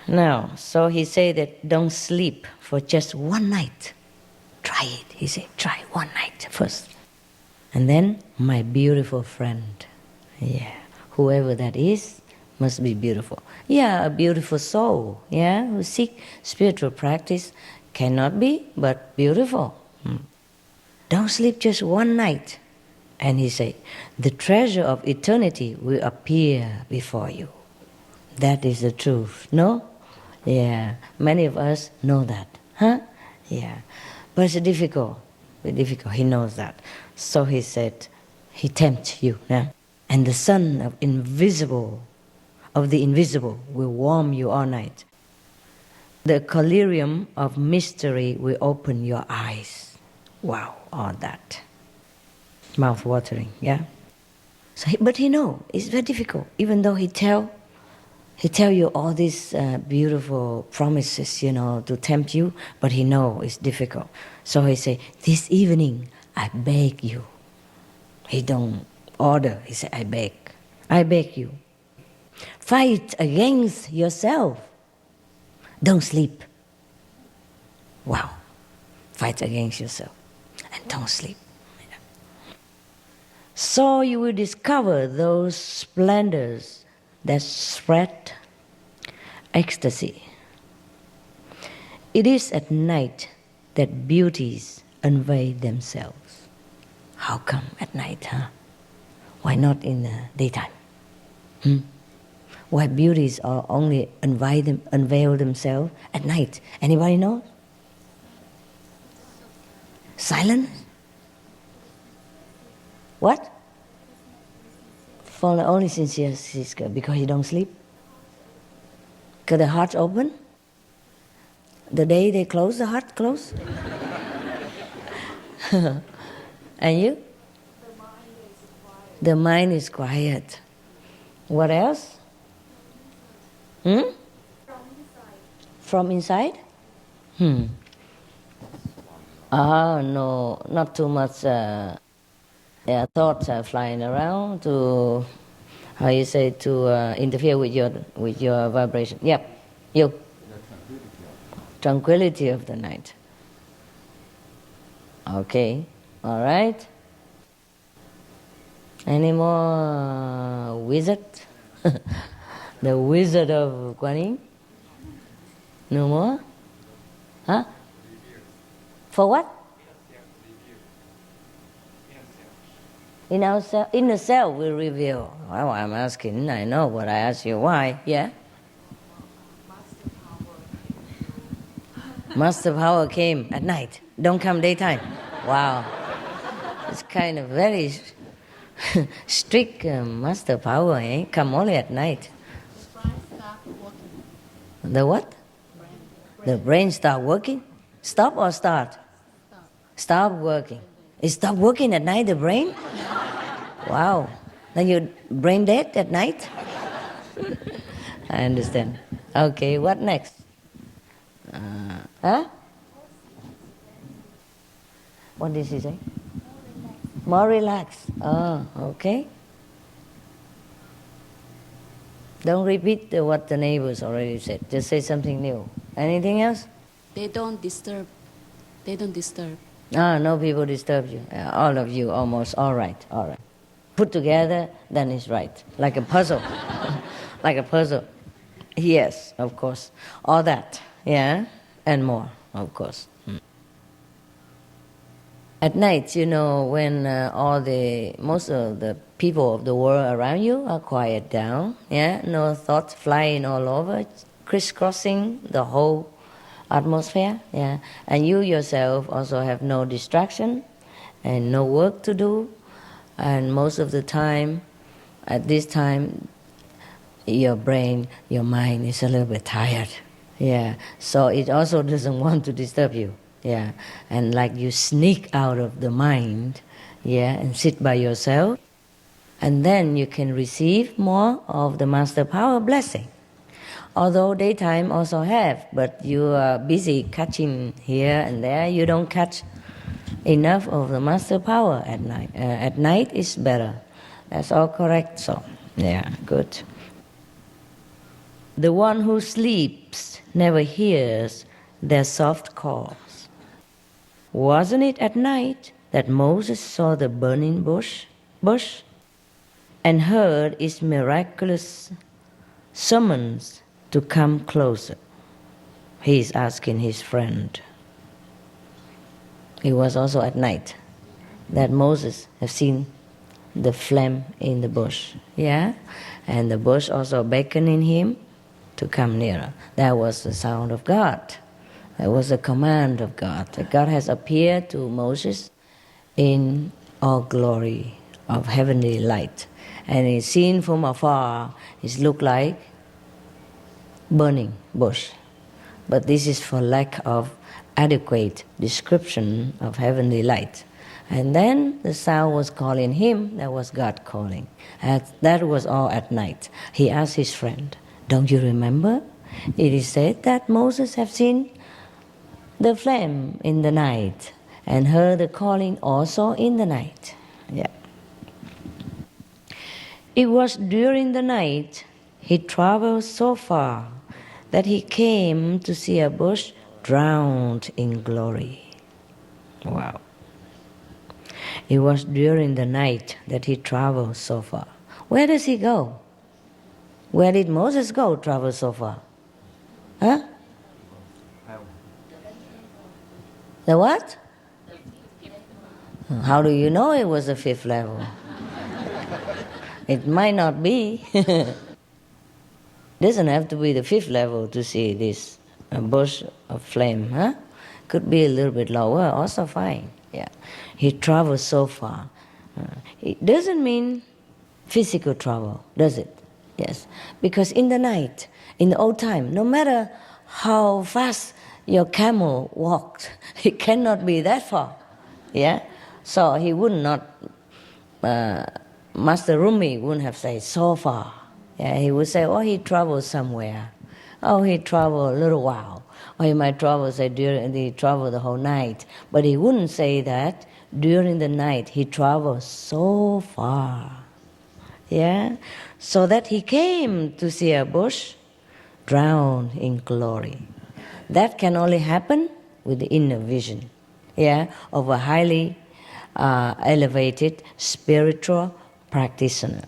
Now, so he said that don't sleep for just one night. Try it, he said, try one night first. And then, my beautiful friend, yeah, whoever that is, must be beautiful. Yeah, a beautiful soul, yeah, who seek spiritual practice cannot be, but beautiful. Don't sleep just one night. And he said, the treasure of eternity will appear before you. That is the truth, no? Yeah, many of us know that, huh? Yeah, but it's difficult, very difficult, he knows that. So he said, he tempts you, yeah? And the sun of the invisible will warm you all night. The collyrium of mystery will open your eyes. Wow, all that. Mouth-watering, yeah? So, but he knows it's very difficult, even though he tell you all these beautiful promises, to tempt you, but he knows it's difficult. So he say, this evening, I beg you. He don't order, he say, I beg you. Fight against yourself. Don't sleep. Wow. Fight against yourself and don't sleep. Yeah. So you will discover those splendors that spread ecstasy. It is at night that beauties unveil themselves. How come at night, huh? Why not in the daytime? Why beauties are only unveil themselves at night? Anybody know? Silence? What? For the only sincere seeker, because you don't sleep? Because the heart's open? The day they close, the heart close? And you? The mind is quiet. What else? From inside? No, not too much thoughts are flying around to, interfere with your vibration. Yep, you. Tranquility of the night. Okay, all right. Any more wizard? The wizard of Kuan Yin? No more? Huh? For what? Inner self will reveal. Well, I'm asking, I know, but I ask you why. Yeah? Master power came at night. Don't come daytime. Wow. It's kind of very strict master power, eh? Come only at night. The what? The brain start working? Stop or start? Stop working. It stop working at night, the brain? Wow. Then your brain dead at night? I understand. Okay, what next? What did she say? More relaxed. Oh, okay. Don't repeat what the neighbors already said. Just say something new. Anything else? They don't disturb. No people disturb you. All of you almost. All right. Put together, then it's right. Like a puzzle. Like a puzzle. Yes, of course. All that. Yeah? And more, of course. At night, when most of the people of the world around you are quiet down, yeah, no thoughts flying all over, crisscrossing the whole atmosphere, yeah, and you yourself also have no distraction and no work to do, and most of the time, at this time, your brain, your mind is a little bit tired, yeah, so it also doesn't want to disturb you. Yeah, and like you sneak out of the mind, yeah, and sit by yourself, and then you can receive more of the master power blessing. Although daytime also have, but you are busy catching here and there, you don't catch enough of the master power at night. At night is better. That's all correct. So, yeah, good. The one who sleeps never hears their soft calls. Wasn't it at night that Moses saw the burning bush and heard its miraculous summons to come closer? He is asking his friend. It was also at night that Moses have seen the flame in the bush, yeah? And the bush also beckoning him to come nearer. That was the sound of God. That was a command of God. That God has appeared to Moses in all glory of heavenly light. And it's seen from afar, it looked like burning bush. But this is for lack of adequate description of heavenly light. And then the sound was calling him, that was God calling. That was all at night. He asked his friend, don't you remember? It is said that Moses have seen the flame in the night and heard the calling also in the night. Yeah. It was during the night he traveled so far that he came to see a bush drowned in glory. Wow. It was during the night that he traveled so far. Where does he go? Where did Moses go travel so far? Huh? The what? How do you know it was the fifth level? It might not be. Doesn't have to be the fifth level to see this bush of flame, huh? Could be a little bit lower, also fine. Yeah, he traveled so far. It doesn't mean physical travel, does it? Yes, because in the night, in the old time, no matter how fast your camel walked, it cannot be that far. Yeah, so he would not. Master Rumi wouldn't have said so far. Yeah, he would say, oh, he traveled somewhere. Oh, he traveled a little while. Or he might travel, say, he traveled the whole night. But he wouldn't say that during the night he traveled so far. Yeah? So that he came to see a bush drowned in glory. That can only happen with the inner vision, yeah, of a highly elevated spiritual practitioner.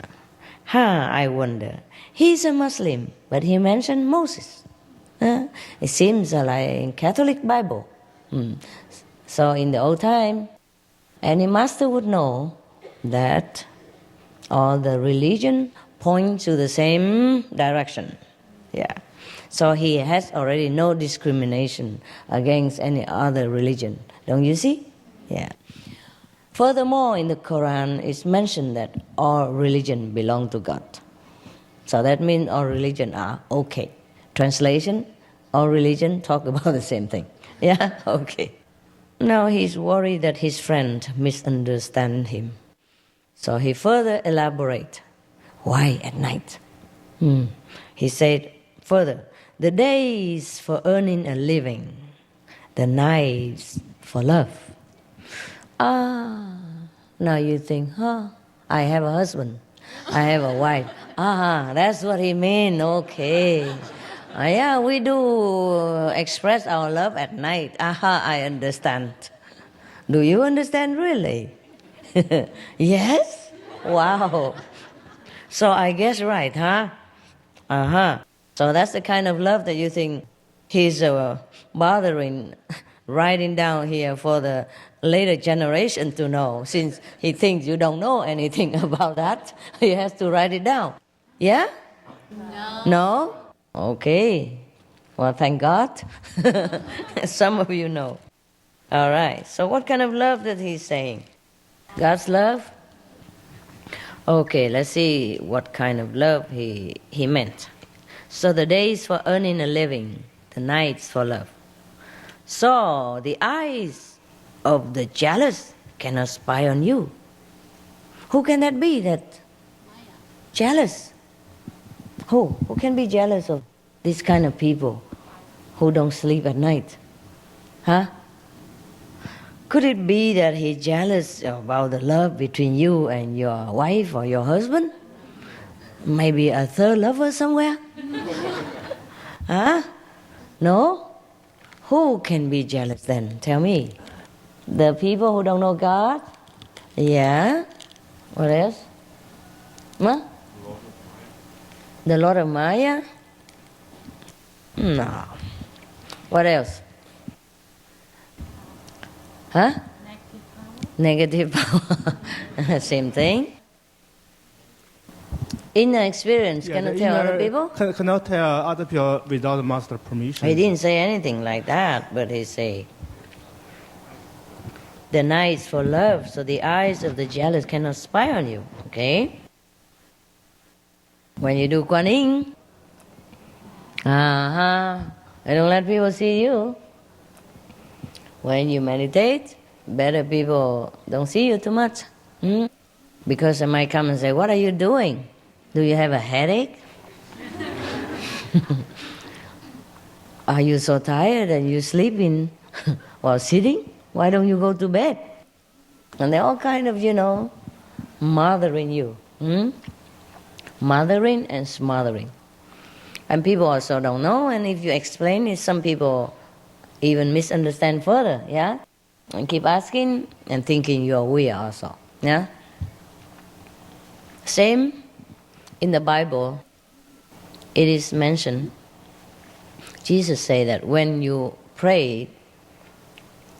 I wonder. He's a Muslim, but he mentioned Moses. It seems like in Catholic Bible. So in the old time, any master would know that all the religion point to the same direction. Yeah. So he has already no discrimination against any other religion. Don't you see? Yeah. Furthermore, in the Quran, it's mentioned that all religion belong to God. So that means all religion are okay. Translation, all religion talk about the same thing. Yeah, okay. Now he's worried that his friend misunderstands him. So he further elaborate. Why at night? He said further, the days for earning a living, the nights for love. Now you think, I have a husband, I have a wife. That's what he mean, okay. Yeah, we do express our love at night. I understand. Do you understand really? Yes? Wow. So I guess right, huh? So that's the kind of love that you think he's bothering writing down here for the later generation to know, since he thinks you don't know anything about that. He has to write it down. Yeah? No? Okay. Well, thank God. Some of you know. All right. So what kind of love that he's saying? God's love? Okay, let's see what kind of love he meant. So the days for earning a living, the nights for love. So the eyes of the jealous cannot spy on you. Who can that be? That jealous? Who can be jealous of these kind of people who don't sleep at night? Could it be that he's jealous about the love between you and your wife or your husband? Maybe a third lover somewhere? Huh? No? Who can be jealous then? Tell me. The people who don't know God? Yeah. What else? Huh? The Lord of Maya? No. What else? Huh? Negative power. Same thing. Inner experience, cannot tell other people? Cannot tell other people without master permission. He didn't say anything like that, but he said, the night is for love, so the eyes of the jealous cannot spy on you, okay? When you do Kuan Yin, I don't let people see you. When you meditate, better people don't see you too much. Because they might come and say, what are you doing? Do you have a headache? Are you so tired and you sleeping while sitting? Why don't you go to bed? And they're all kind of, mothering you. Mothering and smothering. And people also don't know, and if you explain it, some people even misunderstand further, yeah? And keep asking and thinking you're weird also, yeah? Same in the Bible, it is mentioned, Jesus said that when you pray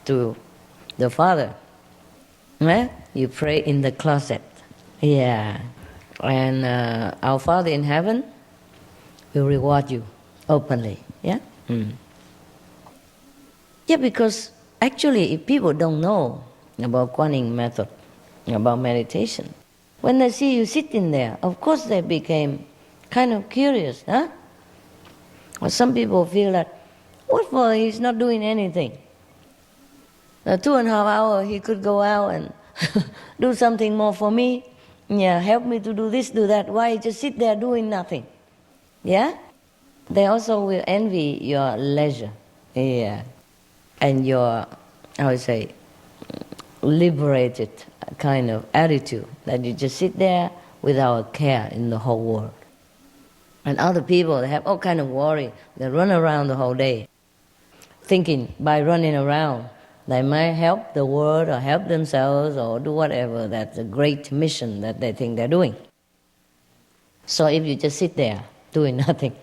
to the Father, you pray in the closet, yeah. And our Father in heaven will reward you openly, yeah? Yeah, because actually if people don't know about Kuan Yin method, about meditation, when they see you sitting there, of course they became kind of curious, huh? Or some people feel that, what for, he's not doing anything. 2.5 hours he could go out and do something more for me, yeah, help me to do this, do that. Why just sit there doing nothing? Yeah? They also will envy your leisure, yeah, and your, I would say, liberated kind of attitude that you just sit there without a care in the whole world. And other people, they have all kind of worry. They run around the whole day, thinking by running around they might help the world or help themselves or do whatever. That's a great mission that they think they're doing. So if you just sit there doing nothing,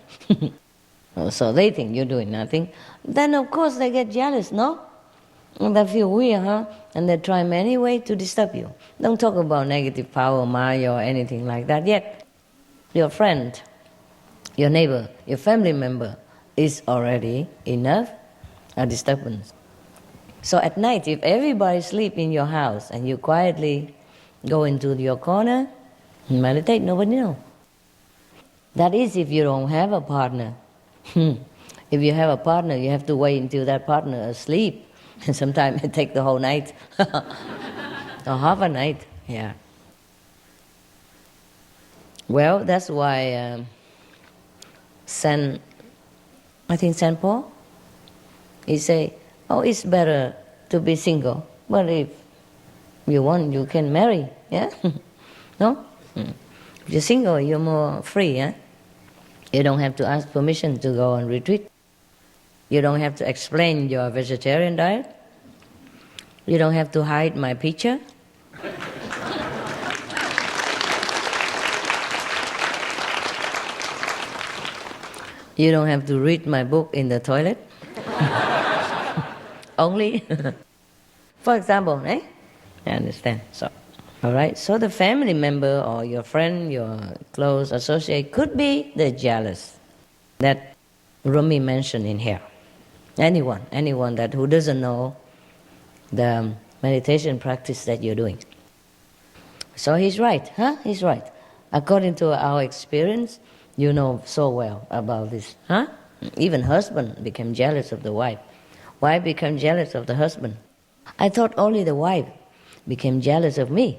so they think you're doing nothing, then of course they get jealous, no? And they feel weird, huh? And they try many ways to disturb you. Don't talk about negative power, Maya, or anything like that yet. Your friend, your neighbor, your family member is already enough a disturbance. So at night, if everybody sleep in your house and you quietly go into your corner and meditate, nobody knows. That is if you don't have a partner. If you have a partner, you have to wait until that partner is asleep. And sometimes it takes the whole night. Or half a night, yeah. Well, that's why Saint Paul, he say, it's better to be single, but if you want, you can marry, yeah? No? If you're single, you're more free, yeah? You don't have to ask permission to go on retreat. You don't have to explain your vegetarian diet. You don't have to hide my picture. You don't have to read my book in the toilet. Only. For example, I understand. So, all right. So the family member or your friend, your close associate could be the jealous that Rumi mentioned in here. Anyone that who doesn't know the meditation practice that you're doing. So he's right, huh? He's right. According to our experience, you know so well about this, huh? Even husband became jealous of the wife. Wife became jealous of the husband. I thought only the wife became jealous of me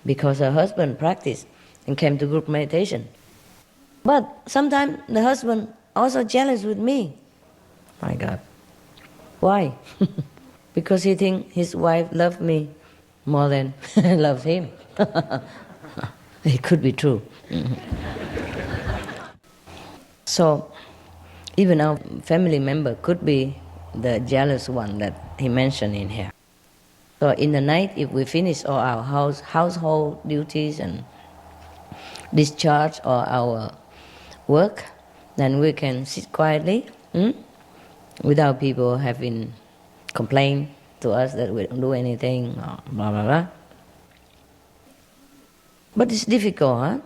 because her husband practiced and came to group meditation. But sometimes the husband also jealous with me. My God. Why? because he thinks his wife loves me more than loves him. It could be true. So, even our family member could be the jealous one that he mentioned in here. So in the night, if we finish all our household duties and discharge all our work, then we can sit quietly without people having complained to us that we don't do anything, or blah, blah, blah. But it's difficult, huh?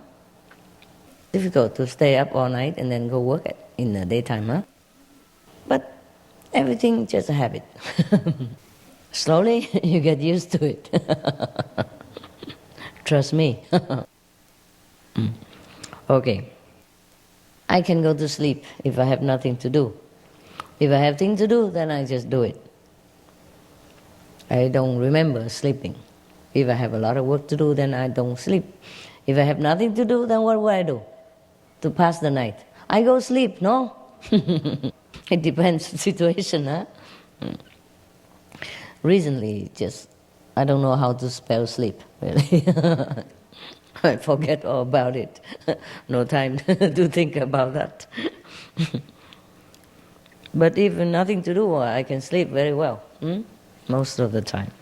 Difficult to stay up all night and then go work in the daytime, huh? But everything just a habit. Slowly, you get used to it. Trust me. Okay. I can go to sleep if I have nothing to do. If I have things to do, then I just do it. I don't remember sleeping. If I have a lot of work to do, then I don't sleep. If I have nothing to do, then what will I do to pass the night? I go sleep, no? It depends on the situation, huh? Recently, I don't know how to spell sleep, really. I forget all about it. No time to think about that. But if nothing to do, I can sleep very well, most of the time.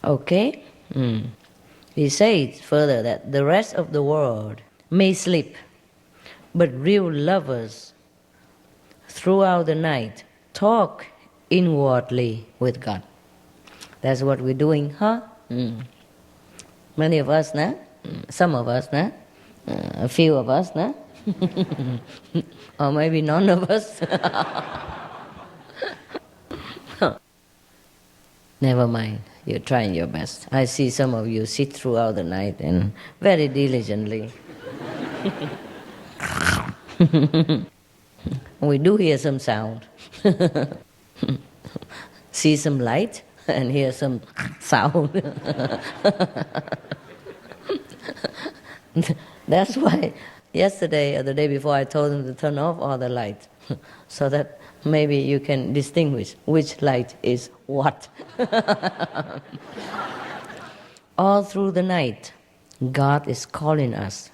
Okay? He says further that the rest of the world may sleep, but real lovers throughout the night talk inwardly with God. That's what we're doing, huh? Many of us, nah? Some of us, nah? A few of us, nah? Or maybe none of us. Never mind, you're trying your best. I see some of you sit throughout the night and very diligently. We do hear some sound. See some light and hear some sound. That's why yesterday or the day before I told them to turn off all the light, so that maybe you can distinguish which light is what. All through the night, God is calling us.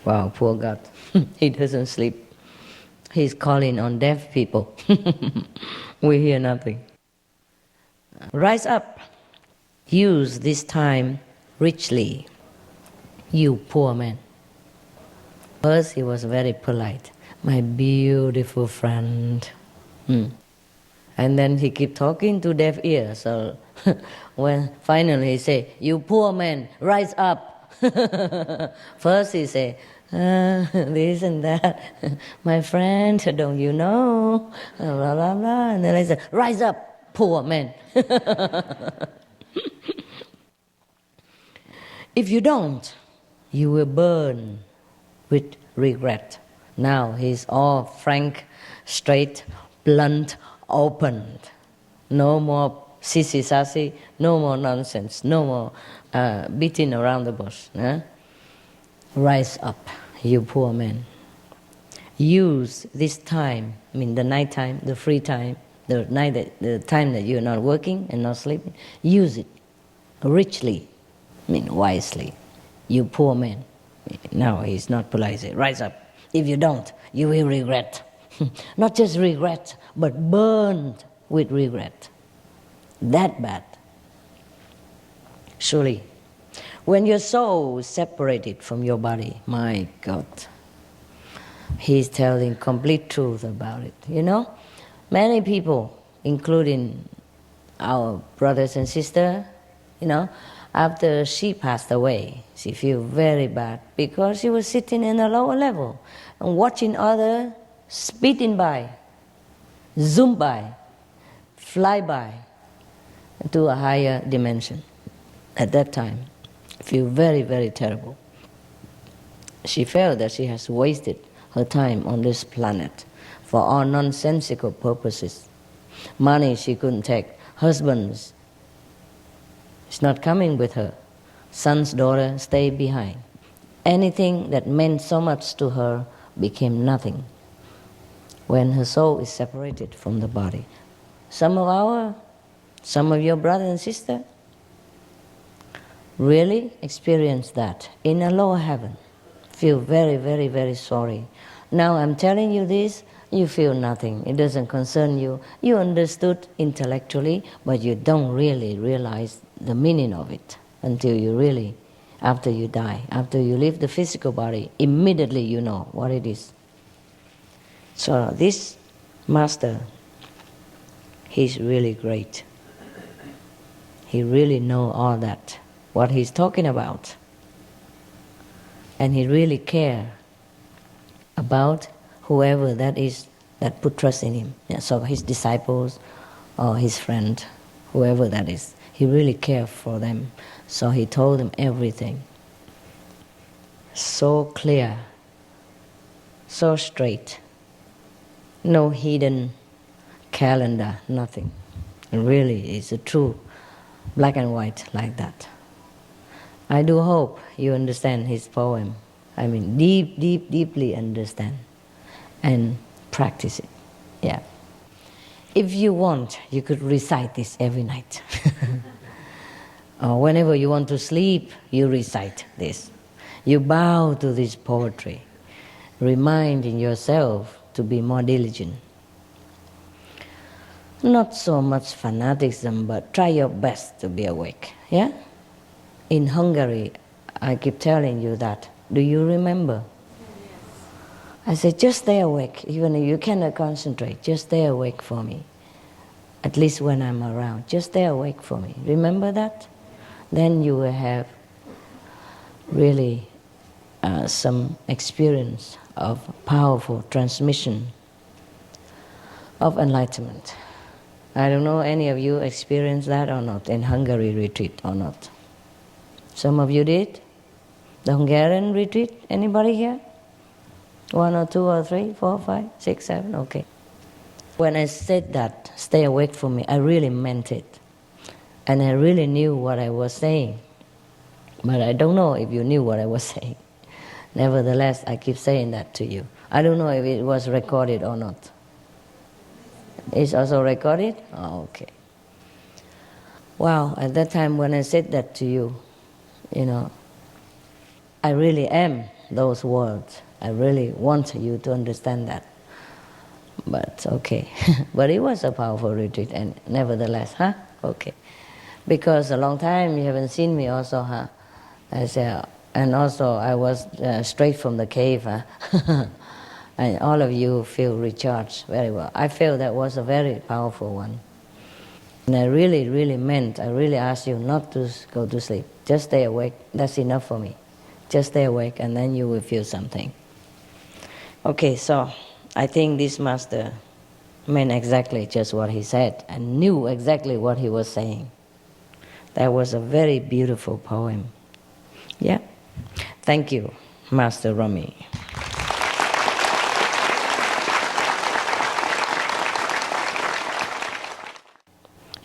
Wow, poor God. He doesn't sleep. He's calling on deaf people. We hear nothing. Rise up. Use this time richly, you poor man. First, he was very polite. My beautiful friend. And then he kept talking to deaf ears. So when finally he said, you poor man, rise up. First he said, this and that. My friend, don't you know? Blah, blah, blah. And then I said, rise up, poor man. If you don't, you will burn with regret. Now he's all frank, straight, blunt, open. No more sissy-sassy, no more nonsense, no more beating around the bush. Rise up, you poor man. Use this time, the night time, the free time, the time that you're not working and not sleeping, use it richly, wisely. You poor man. Now he's not polite. Say, rise up. If you don't, you will regret. Not just regret, but burned with regret. That bad. Surely. When your soul is separated from your body, my God, he's telling complete truth about it. Many people, including our brothers and sisters, after she passed away, she feels very bad because she was sitting in a lower level and watching others speeding by, zoom by, fly by to a higher dimension. At that time, feel very, very terrible. She felt that she has wasted her time on this planet for all nonsensical purposes. Money she couldn't take, husbands, it's not coming with her. Son's daughter stayed behind. Anything that meant so much to her became nothing when her soul is separated from the body. Some of our Some of your brother and sister really experience that in a lower heaven. Feel very, very, very sorry. Now I'm telling you this, you feel nothing. It doesn't concern you. You understood intellectually, but you don't really realize the meaning of it until you really, after you die, after you leave the physical body, immediately you know what it is. So this master, he's really great. He really knows all that, what he's talking about. And he really cares about whoever that is that put trust in him. Yeah, so his disciples or his friend, whoever that is, he really cared for them. So he told them everything. So clear, so straight, no hidden calendar, nothing. Really, it's a true black and white like that. I do hope you understand his poem. I mean, deeply understand and practice it. Yeah. If you want, you could recite this every night. Or whenever you want to sleep, you recite this. You bow to this poetry, reminding yourself to be more diligent. Not so much fanaticism, but try your best to be awake. Yeah? In Hungary, I keep telling you that. Do you remember? I said, just stay awake. Even if you cannot concentrate, just stay awake for me. At least when I'm around, just stay awake for me. Remember that? Then you will have really some experience of powerful transmission of enlightenment. I don't know any of you experienced that or not in Hungary retreat or not. Some of you did? The Hungarian retreat? Anybody here? 1 or 2 or 3, 4, 5, 6, 7? Okay. When I said that, stay awake for me, I really meant it. And I really knew what I was saying. But I don't know if you knew what I was saying. Nevertheless, I keep saying that to you. I don't know if it was recorded or not. It's also recorded? Oh, okay. Wow, at that time when I said that to you, you know, I really am those words. I really want you to understand that. But okay. But it was a powerful retreat, and nevertheless, huh? Okay. Because a long time you haven't seen me also, huh? I said, and also I was straight from the cave, huh? And all of you feel recharged very well. I feel that was a very powerful one. And I really, really meant, I really asked you not to go to sleep. Just stay awake. That's enough for me. Just stay awake and then you will feel something. Okay, so I think this master meant exactly just what he said and knew exactly what he was saying. That was a very beautiful poem. Yeah? Thank you, Master Rumi.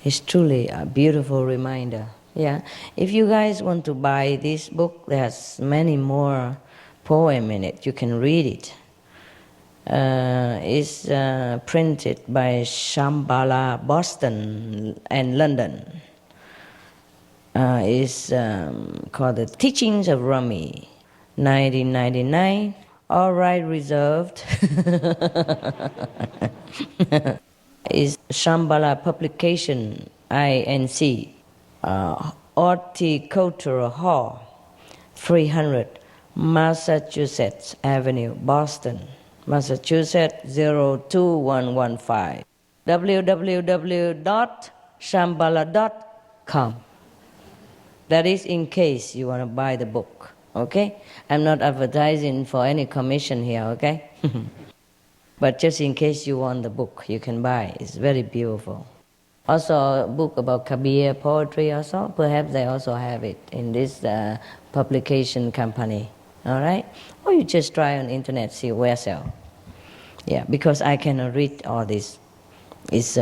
It's truly a beautiful reminder. Yeah. If you guys want to buy this book, there's many more poems in it. You can read it. It's printed by Shambhala, Boston, and London. It's called The Teachings of Rumi, 1999. All right, reserved. Is Shambhala Publication, INC, Horticultural Hall, 300 Massachusetts Avenue, Boston, Massachusetts 02115. www.shambhala.com. That is in case you want to buy the book, okay? I'm not advertising for any commission here, okay? But just in case you want the book, you can buy. It's very beautiful. Also, a book about Kabir poetry also. Perhaps they also have it in this publication company. All right? Or you just try on internet, see where sell. Yeah, because I cannot read all this. It's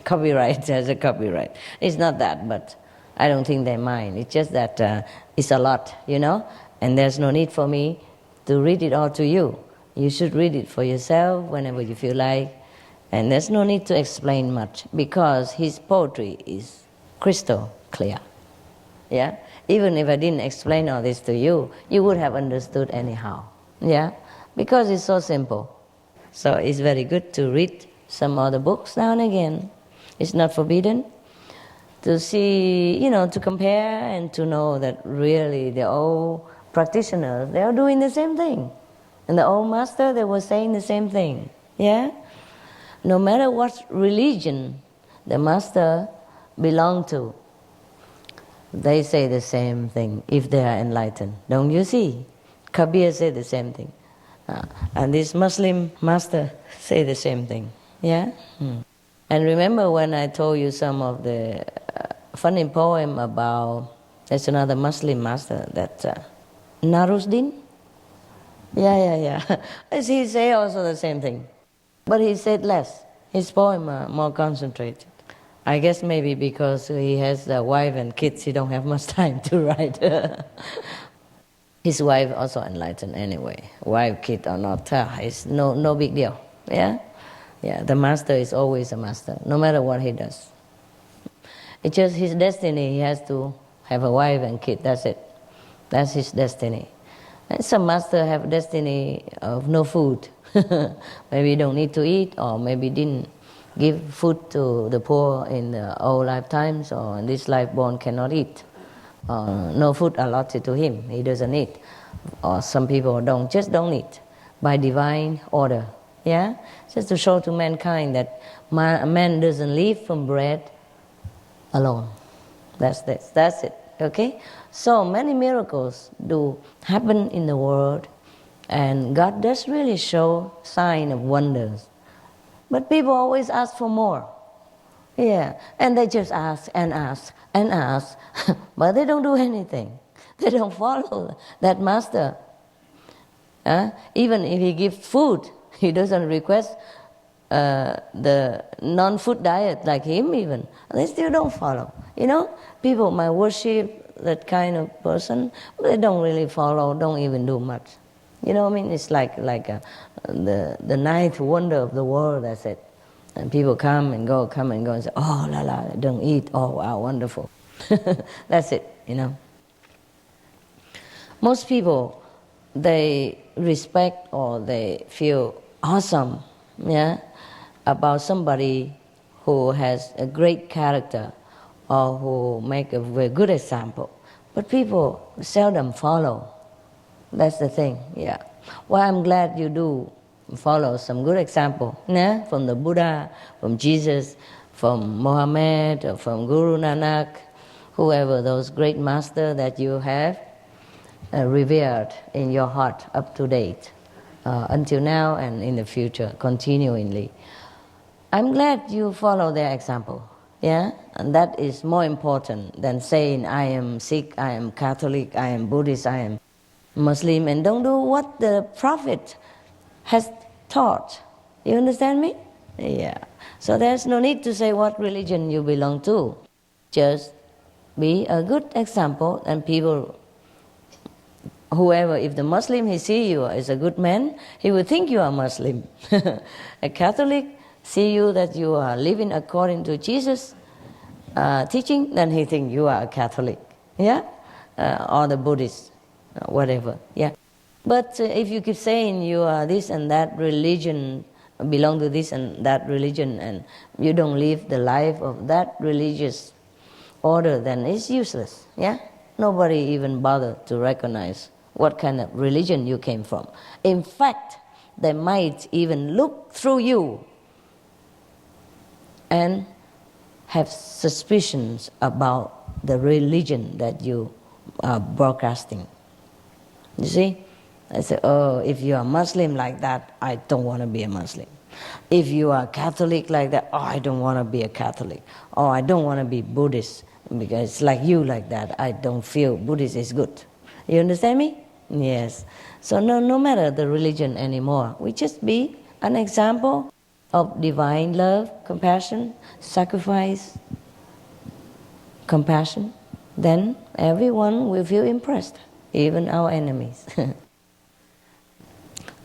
copyright, there's a copyright. It's not that, but I don't think they mind. It's just that it's a lot, you know? And there's no need for me to read it all to you. You should read it for yourself whenever you feel like, And there's no need to explain much because his poetry is crystal clear. Yeah? Even if I didn't explain all this to you, you would have understood anyhow. Yeah? Because it's so simple. So it's very good to read some other books now and again. It's not forbidden. To see, to compare and to know that really the old practitioners, they are doing the same thing. And the old master, they were saying the same thing. Yeah? No matter what religion the master belonged to, they say the same thing if they are enlightened. Don't you see? Kabir said the same thing. And this Muslim master say the same thing. Yeah? And remember when I told you some of the funny poem about, there's another Muslim master, that Naruddin? Yeah. He say also the same thing. But he said less. His poem are more concentrated. I guess maybe because he has a wife and kids, he don't have much time to write. His wife also enlightened anyway. Wife, kid or not, it's no big deal. Yeah? Yeah, the master is always a master, no matter what he does. It's just his destiny. He has to have a wife and kid, that's it. That's his destiny. And some master have destiny of no food. Maybe don't need to eat, or maybe didn't give food to the poor in the old lifetimes, or in this life born cannot eat. No food allotted to him, he doesn't eat. Or some people just don't eat by divine order. Yeah? Just to show to mankind that man doesn't live from bread alone. That's it. Okay? So many miracles do happen in the world, and God does really show sign of wonders. But people always ask for more. Yeah, and they just ask and ask and ask, but they don't do anything. They don't follow that master. Even if he gives food, he doesn't request the non-food diet like him even. They still don't follow. People might worship that kind of person, but they don't really follow, don't even do much. You know what I mean? It's like the ninth wonder of the world, that's it. And people come and go and say, oh, la la, don't eat, oh, wow, wonderful. That's it, Most people, they respect or they feel awesome, about somebody who has a great character or who make a very good example. But people seldom follow. That's the thing, yeah. Well, I'm glad you do follow some good example, from the Buddha, from Jesus, from Mohammed, or from Guru Nanak, whoever those great masters that you have revered in your heart up to date, until now and in the future, continually. I'm glad you follow their example, and that is more important than saying I am Sikh, I am Catholic, I am Buddhist, I am Muslim, and don't do what the Prophet has taught. You understand me? Yeah. So there's no need to say what religion you belong to. Just be a good example, and people, whoever, if the Muslim, he see you as a good man, he will think you are Muslim. A Catholic see you that you are living according to Jesus' teaching, then he think you are a Catholic. Or the Buddhist, whatever. But if you keep saying you are this and that religion, belong to this and that religion, and you don't live the life of that religious order, then it's useless. Nobody even bother to recognize what kind of religion you came from. In fact, they might even look through you and have suspicions about the religion that you are broadcasting. You see? I say, oh, if you are Muslim like that, I don't want to be a Muslim. If you are Catholic like that, oh, I don't want to be a Catholic. Oh, I don't want to be Buddhist because it's like you like that. I don't feel Buddhist is good. You understand me? Yes. So no matter the religion anymore. We just be an example of divine love, compassion, sacrifice, compassion. Then everyone will feel impressed, even our enemies.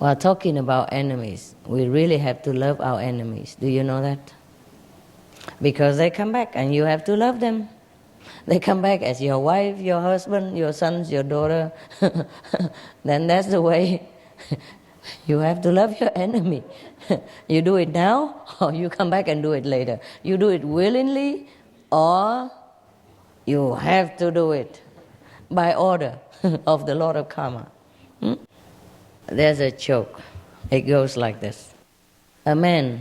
While talking about enemies, we really have to love our enemies. Do you know that? Because they come back and you have to love them. They come back as your wife, your husband, your sons, your daughter. Then that's the way you have to love your enemy. You do it now or you come back and do it later. You do it willingly or you have to do it by order of the Lord of Karma. There's a joke. It goes like this. A man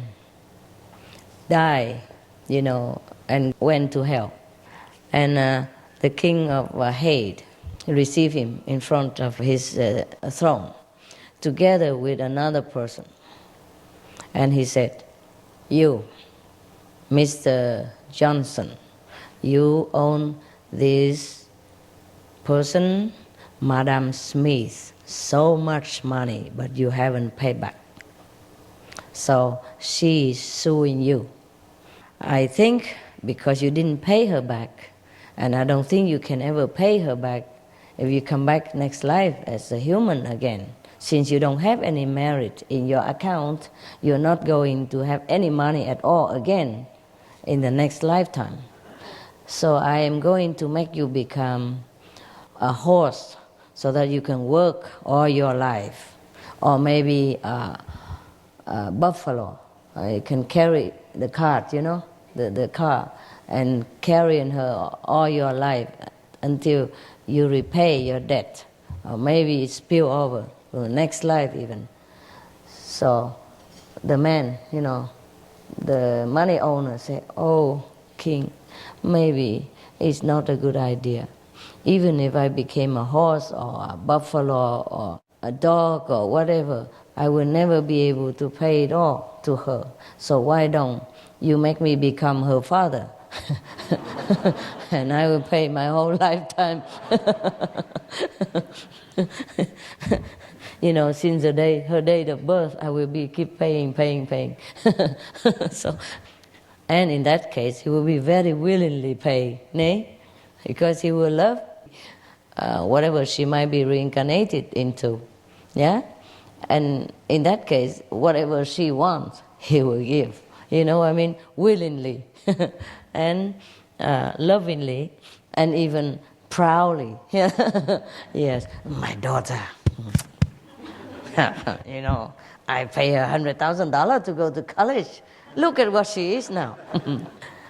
died, and went to hell. And the king of Hade received him in front of his throne, together with another person. And he said, "You, Mr. Johnson, you own this person, Madam Smith, so much money, but you haven't paid back. So she's suing you. I think because you didn't pay her back, and I don't think you can ever pay her back if you come back next life as a human again. Since you don't have any merit in your account, you're not going to have any money at all again in the next lifetime. So I am going to make you become a horse so that you can work all your life. Or maybe a buffalo. You can carry the cart, the car, and carrying her all your life until you repay your debt. Or maybe it spill over to the next life even. So the man, the money owner said, "Oh, king, maybe it's not a good idea. Even if I became a horse or a buffalo or a dog or whatever, I will never be able to pay it all to her. So why don't you make me become her father? And I will pay my whole lifetime." Since her date of birth, I will keep paying. So, and in that case, he will be very willingly pay, nay? Because he will love whatever she might be reincarnated into, yeah? And in that case, whatever she wants, he will give. Willingly and lovingly and even proudly. Yes, my daughter. I pay her $100,000 to go to college. Look at what she is now.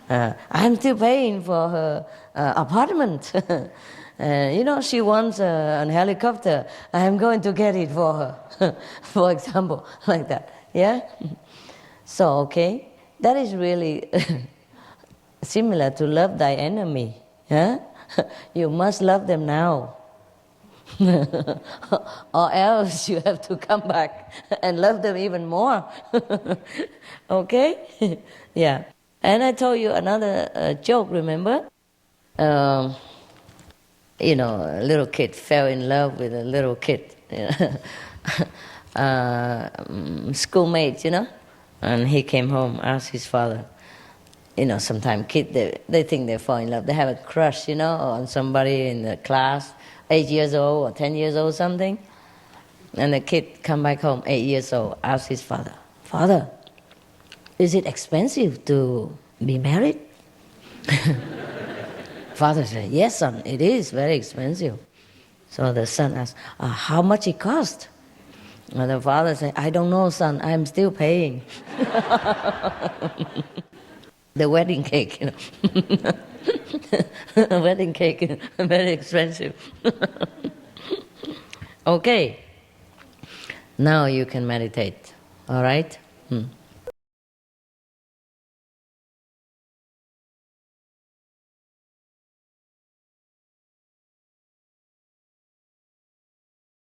I'm still paying for her apartment. She wants a helicopter. I'm going to get it for her, for example, like that. Yeah? So, okay, that is really similar to love thy enemy. Yeah? You must love them now. Or else you have to come back and love them even more. Okay? Yeah. And I told you another joke, remember? A little kid fell in love with a little kid. Schoolmates, and he came home, asked his father. Sometimes kids, they think they fall in love. They have a crush, on somebody in the class, 8 years old or 10 years old, something. And the kid come back home, 8 years old, ask his father, "Father, is it expensive to be married?" Father said, "Yes, son, it is very expensive." So the son asked, "How much it cost?" And the father said, "I don't know, son, I'm still paying." The wedding cake, wedding cake, very expensive. Okay, now you can meditate, all right?